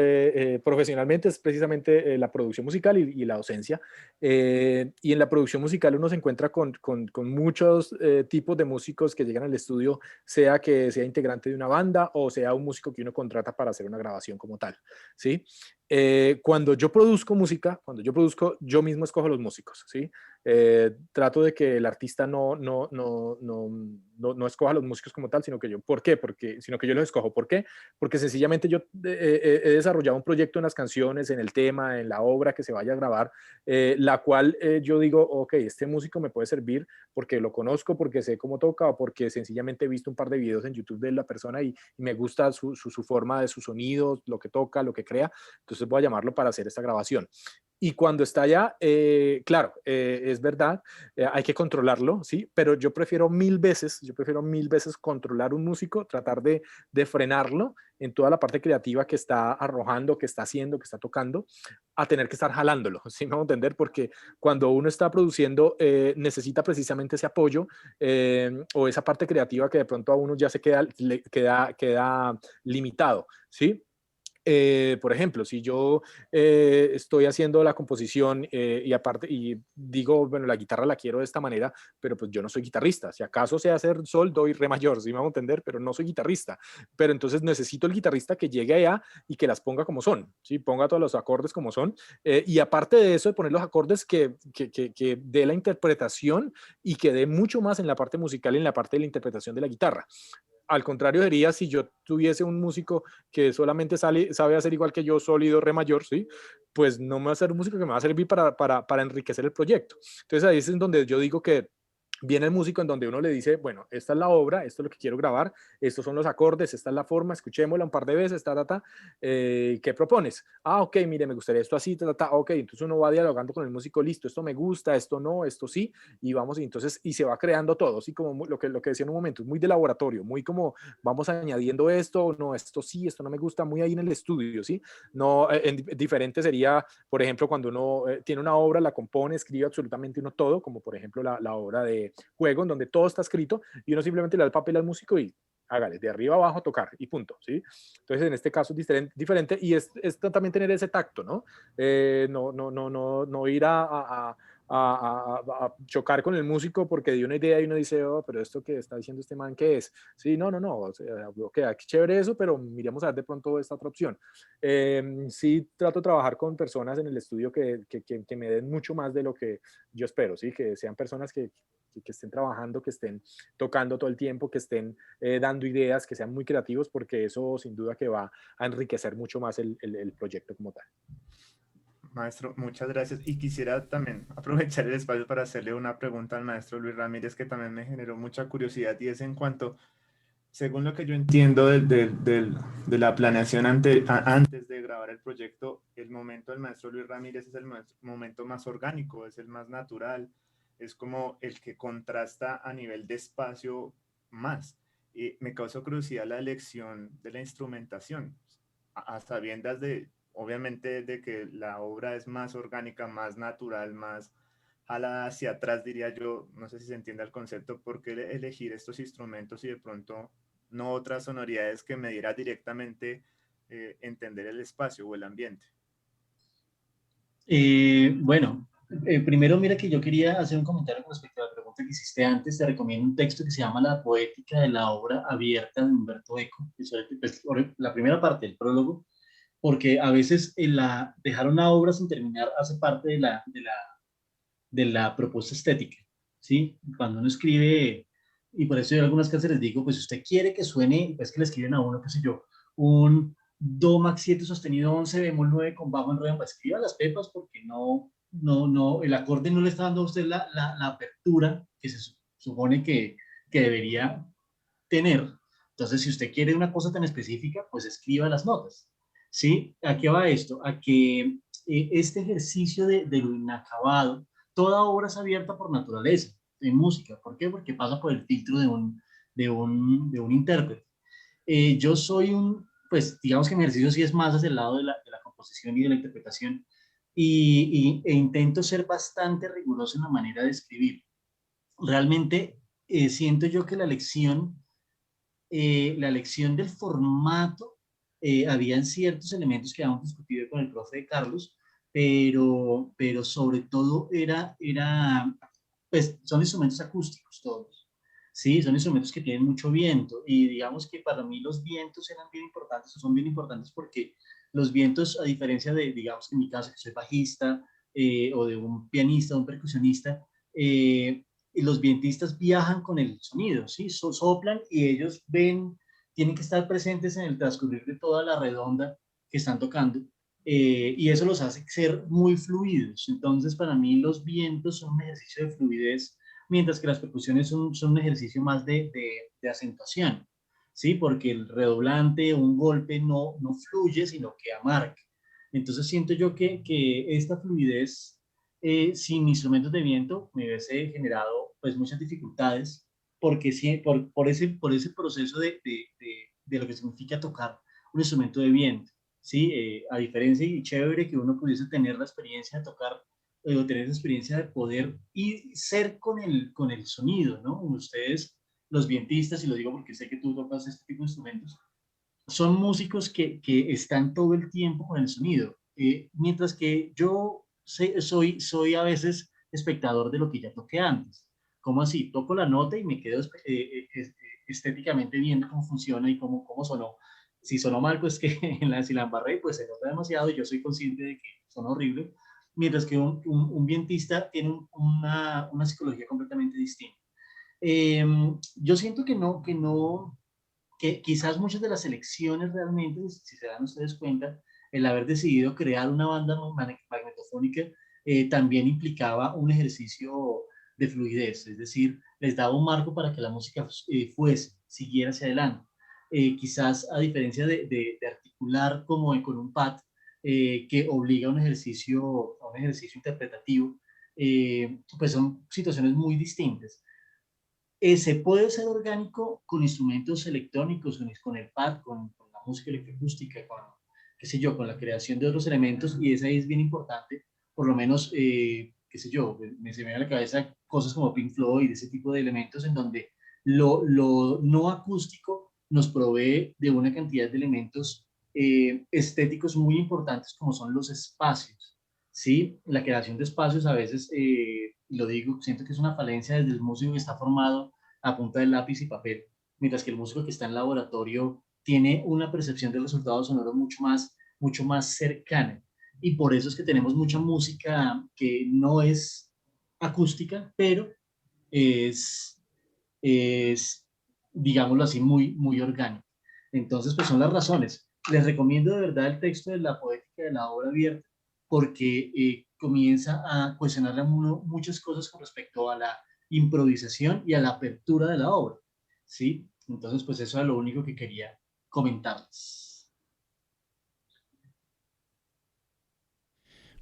profesionalmente es precisamente la producción musical y la docencia. Y en la producción musical uno se encuentra con muchos tipos de músicos que llegan al estudio, sea que sea integrante de una banda o sea un músico que uno contrata para hacer una grabación como tal, ¿sí? Cuando yo produzco música, yo mismo escojo los músicos, ¿sí? Trato de que el artista no escoja los músicos como tal, sino que yo, ¿por qué? Sino que yo los escojo. ¿Por qué? Porque sencillamente yo he desarrollado un proyecto en las canciones, en el tema, en la obra que se vaya a grabar, la cual yo digo, ok, este músico me puede servir porque lo conozco, porque sé cómo toca o porque sencillamente he visto un par de videos en YouTube de la persona y me gusta su forma de su sonido, lo que toca, lo que crea. Entonces voy a llamarlo para hacer esta grabación. Y cuando está allá, claro, es verdad, hay que controlarlo, ¿sí? Pero yo prefiero mil veces controlar un músico, tratar de frenarlo en toda la parte creativa que está arrojando, que está haciendo, que está tocando, a tener que estar jalándolo, ¿sí me voy a entender? Porque cuando uno está produciendo, necesita precisamente ese apoyo o esa parte creativa que de pronto a uno ya se queda limitado, ¿sí? Por ejemplo, si yo estoy haciendo la composición y aparte y digo, bueno, la guitarra la quiero de esta manera, pero pues yo no soy guitarrista. Si acaso sé hacer sol, do y re mayor, ¿sí me hago entender? Pero no soy guitarrista. Pero entonces necesito el guitarrista que llegue allá y que las ponga como son, ¿sí? Ponga todos los acordes como son. Y aparte de eso, de poner los acordes que dé la interpretación y que dé mucho más en la parte musical y en la parte de la interpretación de la guitarra. Al contrario sería si yo tuviese un músico que solamente sabe hacer igual que yo, sólido, re mayor, ¿sí? Pues no me va a ser un músico que me va a servir para enriquecer el proyecto. Entonces ahí es en donde yo digo que viene el músico en donde uno le dice, bueno, esta es la obra, esto es lo que quiero grabar, estos son los acordes, esta es la forma, escuchémosla un par de veces, ¿qué propones? Ah, ok, mire, me gustaría esto así, ok, entonces uno va dialogando con el músico, listo, esto me gusta, esto no, esto sí, y vamos, y entonces, y se va creando todo, así como lo que decía en un momento, es muy de laboratorio, muy como vamos añadiendo esto, no, esto sí, esto no me gusta, muy ahí en el estudio, ¿sí? No, diferente sería, por ejemplo, cuando uno tiene una obra, la compone, escribe absolutamente uno todo, como por ejemplo la obra de juego, en donde todo está escrito y uno simplemente le da el papel al músico y hágale, de arriba abajo tocar y punto, ¿sí? Entonces, en este caso es diferente y es también tener ese tacto, ¿no? No ir a chocar con el músico porque dio una idea y uno dice, oh, pero esto que está diciendo este man, ¿qué es? Sí, no, o sea, ok, chévere eso, pero miremos a ver de pronto esta otra opción. Sí, trato de trabajar con personas en el estudio que me den mucho más de lo que yo espero, ¿sí? Que sean personas que estén trabajando, que estén tocando todo el tiempo, que estén dando ideas, que sean muy creativos, porque eso sin duda que va a enriquecer mucho más el proyecto como tal. Maestro, muchas gracias. Y quisiera también aprovechar el espacio para hacerle una pregunta al maestro Luis Ramírez, que también me generó mucha curiosidad, y es en cuanto, según lo que yo entiendo de la planeación antes de grabar el proyecto, el momento del maestro Luis Ramírez es el momento más orgánico, es el más natural, es como el que contrasta a nivel de espacio más. Y me causó curiosidad la elección de la instrumentación, a sabiendas de, obviamente, de que la obra es más orgánica, más natural, más jalada hacia atrás, diría yo. No sé si se entiende el concepto. ¿Por qué elegir estos instrumentos y de pronto no otras sonoridades que me diera directamente entender el espacio o el ambiente? Bueno, primero mira que yo quería hacer un comentario con respecto a la pregunta que hiciste antes. Te recomiendo un texto que se llama La poética de la obra abierta de Humberto Eco, que es la primera parte del prólogo, porque a veces dejar una obra sin terminar hace parte de la propuesta estética, ¿sí? Cuando uno escribe, y por eso yo en algunas canciones les digo, pues si usted quiere que suene, pues que le escriben a uno, qué sé yo, un do max 7 sostenido 11 bemol 9 con bajo en re, pues escriba las pepas porque no, el acorde no le está dando a usted la apertura que se supone que debería tener. Entonces, si usted quiere una cosa tan específica, pues escriba las notas. ¿Sí? ¿A qué va esto? A que este ejercicio de lo inacabado, toda obra es abierta por naturaleza en música. ¿Por qué? Porque pasa por el filtro de un intérprete. Yo soy pues digamos que mi ejercicio sí es más hacia el lado de la composición y de la interpretación e intento ser bastante riguroso en la manera de escribir. Realmente siento yo que la elección del formato, habían ciertos elementos que habíamos discutido con el profe Carlos, pero sobre todo pues son instrumentos acústicos todos, ¿sí? Son instrumentos que tienen mucho viento y digamos que para mí los vientos eran bien importantes, son bien importantes porque los vientos, a diferencia de, digamos que en mi caso, que soy bajista, o de un pianista, un percusionista, y los vientistas viajan con el sonido, ¿sí? Soplan y ellos tienen que estar presentes en el transcurrir de toda la redonda que están tocando, y eso los hace ser muy fluidos. Entonces, para mí los vientos son un ejercicio de fluidez, mientras que las percusiones son un ejercicio más de acentuación, ¿sí? Porque el redoblante, un golpe no fluye, sino que amarga. Entonces siento yo que esta fluidez, sin instrumentos de viento, me hubiese generado pues muchas dificultades, porque por ese proceso de lo que significa tocar un instrumento de viento, ¿sí? A diferencia y chévere que uno pudiese tener la experiencia de tocar, o tener la experiencia de poder y ser con el sonido, ¿no? Ustedes, los vientistas, y lo digo porque sé que tú tocas este tipo de instrumentos, son músicos que están todo el tiempo con el sonido, mientras que yo soy a veces espectador de lo que ya toqué antes. ¿Cómo así? Toco la nota y me quedo estéticamente viendo cómo funciona y cómo sonó. Si sonó mal, pues que si la embarré, pues se nota demasiado y yo soy consciente de que sonó horrible, mientras que un vientista tiene una psicología completamente distinta. Yo siento que quizás muchas de las elecciones realmente, si se dan ustedes cuenta, el haber decidido crear una banda magnetofónica, también implicaba un ejercicio de fluidez, es decir, les daba un marco para que la música siguiera hacia adelante. Quizás a diferencia de articular como con un pad, que obliga a un ejercicio interpretativo, pues son situaciones muy distintas. Se puede ser orgánico con instrumentos electrónicos, con el pad, con la música electroacústica, con, qué sé yo, con la creación de otros elementos, y esa es bien importante, por lo menos, qué sé yo, se me viene a la cabeza cosas como Pink Floyd, ese tipo de elementos en donde lo no acústico nos provee de una cantidad de elementos estéticos muy importantes como son los espacios, ¿sí? La creación de espacios a veces, lo digo, siento que es una falencia desde el músico que está formado a punta de lápiz y papel, mientras que el músico que está en laboratorio tiene una percepción del resultado sonoro mucho más cercana. Y por eso es que tenemos mucha música que no es acústica, pero es digámoslo así, muy orgánica. Entonces, pues son las razones. Les recomiendo de verdad el texto de la poética de la obra abierta, porque comienza a cuestionarle a uno muchas cosas con respecto a la improvisación y a la apertura de la obra, ¿sí? Entonces, pues eso es lo único que quería comentarles.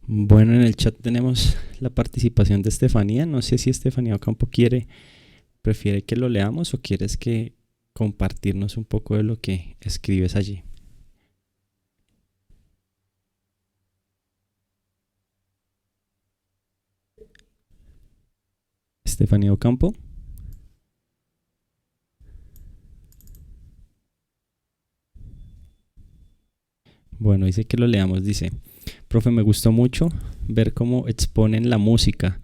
Bueno, en el chat tenemos la participación de Estefanía. No sé si Estefanía Ocampo prefiere que lo leamos o quieres que compartirnos un poco de lo que escribes allí. Estefanía Ocampo. Bueno, dice que lo leamos. Dice: profe, me gustó mucho ver cómo exponen la música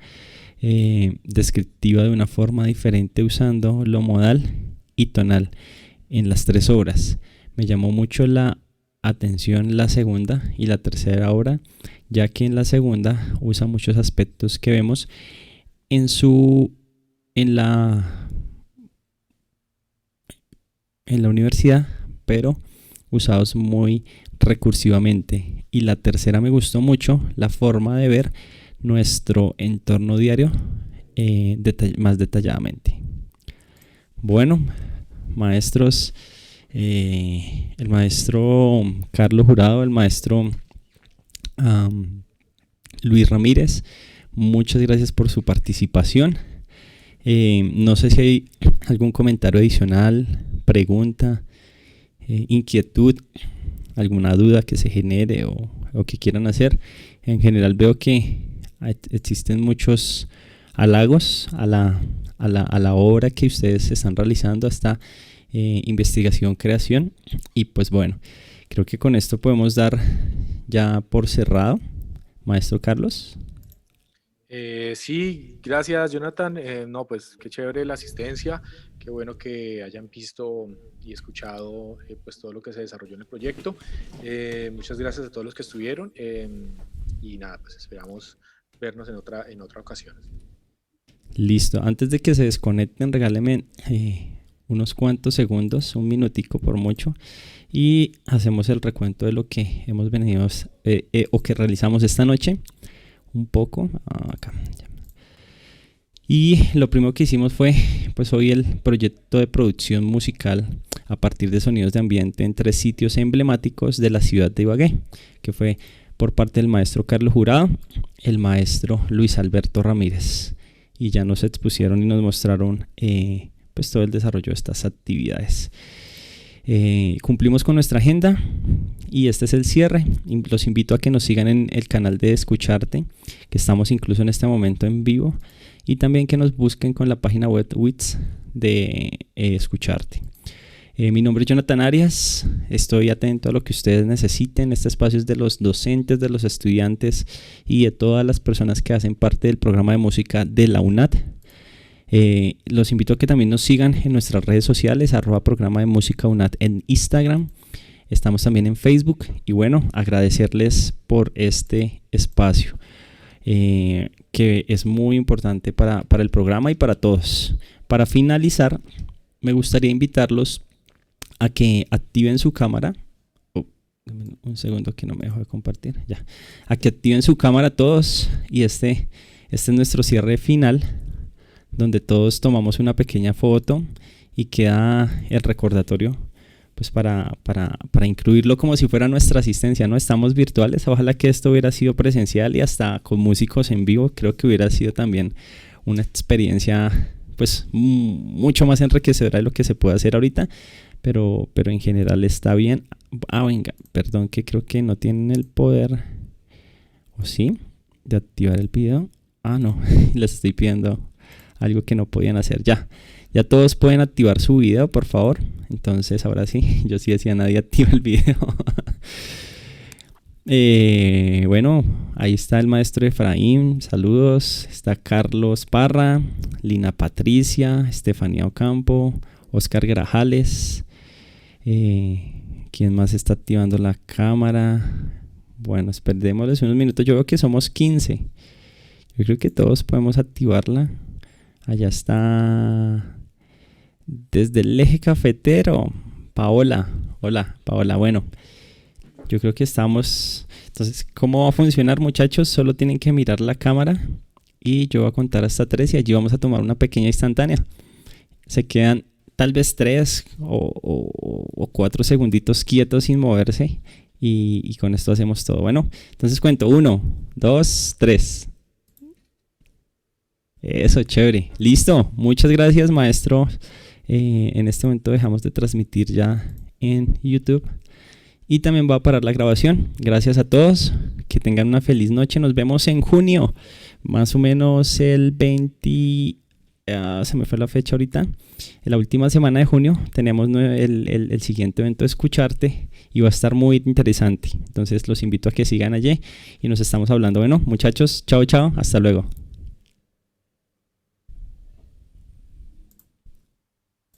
descriptiva de una forma diferente usando lo modal y tonal en las 3 obras. Me llamó mucho la atención la segunda y la tercera obra, ya que en la segunda usa muchos aspectos que vemos en la universidad, pero usados muy recursivamente. Y la tercera me gustó mucho la forma de ver nuestro entorno diario más detalladamente. Bueno, maestros, el maestro Carlos Jurado, el maestro Luis Ramírez, muchas gracias por su participación. No sé si hay algún comentario adicional, pregunta, inquietud, alguna duda que se genere o que quieran hacer. En general veo que existen muchos halagos a la obra que ustedes están realizando, hasta investigación, creación. Y pues bueno, creo que con esto podemos dar ya por cerrado. Maestro Carlos. Sí, gracias Jonathan. No, pues qué chévere la asistencia, qué bueno que hayan visto y escuchado pues todo lo que se desarrolló en el proyecto. Muchas gracias a todos los que estuvieron y nada, pues esperamos vernos en otra ocasión. Listo, antes de que se desconecten, regálenme unos cuantos segundos, un minutico por mucho, y hacemos el recuento de lo que hemos venido o que realizamos esta noche. Un poco acá. Y lo primero que hicimos fue pues hoy el proyecto de producción musical a partir de sonidos de ambiente en 3 sitios emblemáticos de la ciudad de Ibagué, que fue por parte del maestro Carlos Jurado, el maestro Luis Alberto Ramírez, y ya nos expusieron y nos mostraron pues todo el desarrollo de estas actividades. Cumplimos con nuestra agenda y este es el cierre. Los invito a que nos sigan en el canal de Escucharte, que estamos incluso en este momento en vivo, y también que nos busquen con la página web WITS de Escucharte. Mi nombre es Jonathan Arias, estoy atento a lo que ustedes necesiten. Este espacio es de los docentes, de los estudiantes y de todas las personas que hacen parte del programa de música de la UNAD. Los invito a que también nos sigan en nuestras redes sociales, @programa de música UNAD en Instagram. Estamos también en Facebook. Y bueno, agradecerles por este espacio que es muy importante para el programa y para todos. Para finalizar, me gustaría invitarlos a que activen su cámara. Un segundo que no me dejo de compartir. Ya. A que activen su cámara todos. Y este es nuestro cierre final. donde todos tomamos una pequeña foto y queda el recordatorio pues para incluirlo como si fuera nuestra asistencia, ¿no? Estamos virtuales, ojalá que esto hubiera sido presencial y hasta con músicos en vivo, creo que hubiera sido también una experiencia pues mucho más enriquecedora de lo que se puede hacer ahorita, pero en general está bien. Venga, perdón, que creo que no tienen el poder, ¿o sí?, de activar el video. No, les estoy pidiendo algo que no podían hacer. Ya todos pueden activar su video, por favor. Entonces ahora sí, yo sí decía, nadie activa el video. Bueno, ahí está el maestro Efraín, saludos. Está Carlos Parra, Lina Patricia, Estefanía Ocampo, Oscar Grajales. ¿Quién más está activando la cámara? Bueno, esperémosles unos minutos. Yo veo que somos 15. Yo creo que todos podemos activarla. Allá está desde el eje cafetero Paola. Hola Paola. Bueno, yo creo que estamos. Entonces, ¿cómo va a funcionar, muchachos? Solo tienen que mirar la cámara y yo voy a contar hasta 3 y allí vamos a tomar una pequeña instantánea. Se quedan tal vez 3 o 4 segunditos quietos sin moverse y con esto hacemos todo. Bueno, entonces cuento 1, 2, 3. Eso, chévere. Listo. Muchas gracias, maestro. En este momento dejamos de transmitir ya en YouTube. Y también va a parar la grabación. Gracias a todos. Que tengan una feliz noche. Nos vemos en junio. Más o menos el 20... se me fue la fecha ahorita. En la última semana de junio tenemos el siguiente evento de Escucharte. Y va a estar muy interesante. Entonces los invito a que sigan allí. Y nos estamos hablando. Bueno, muchachos. Chao, chao. Hasta luego.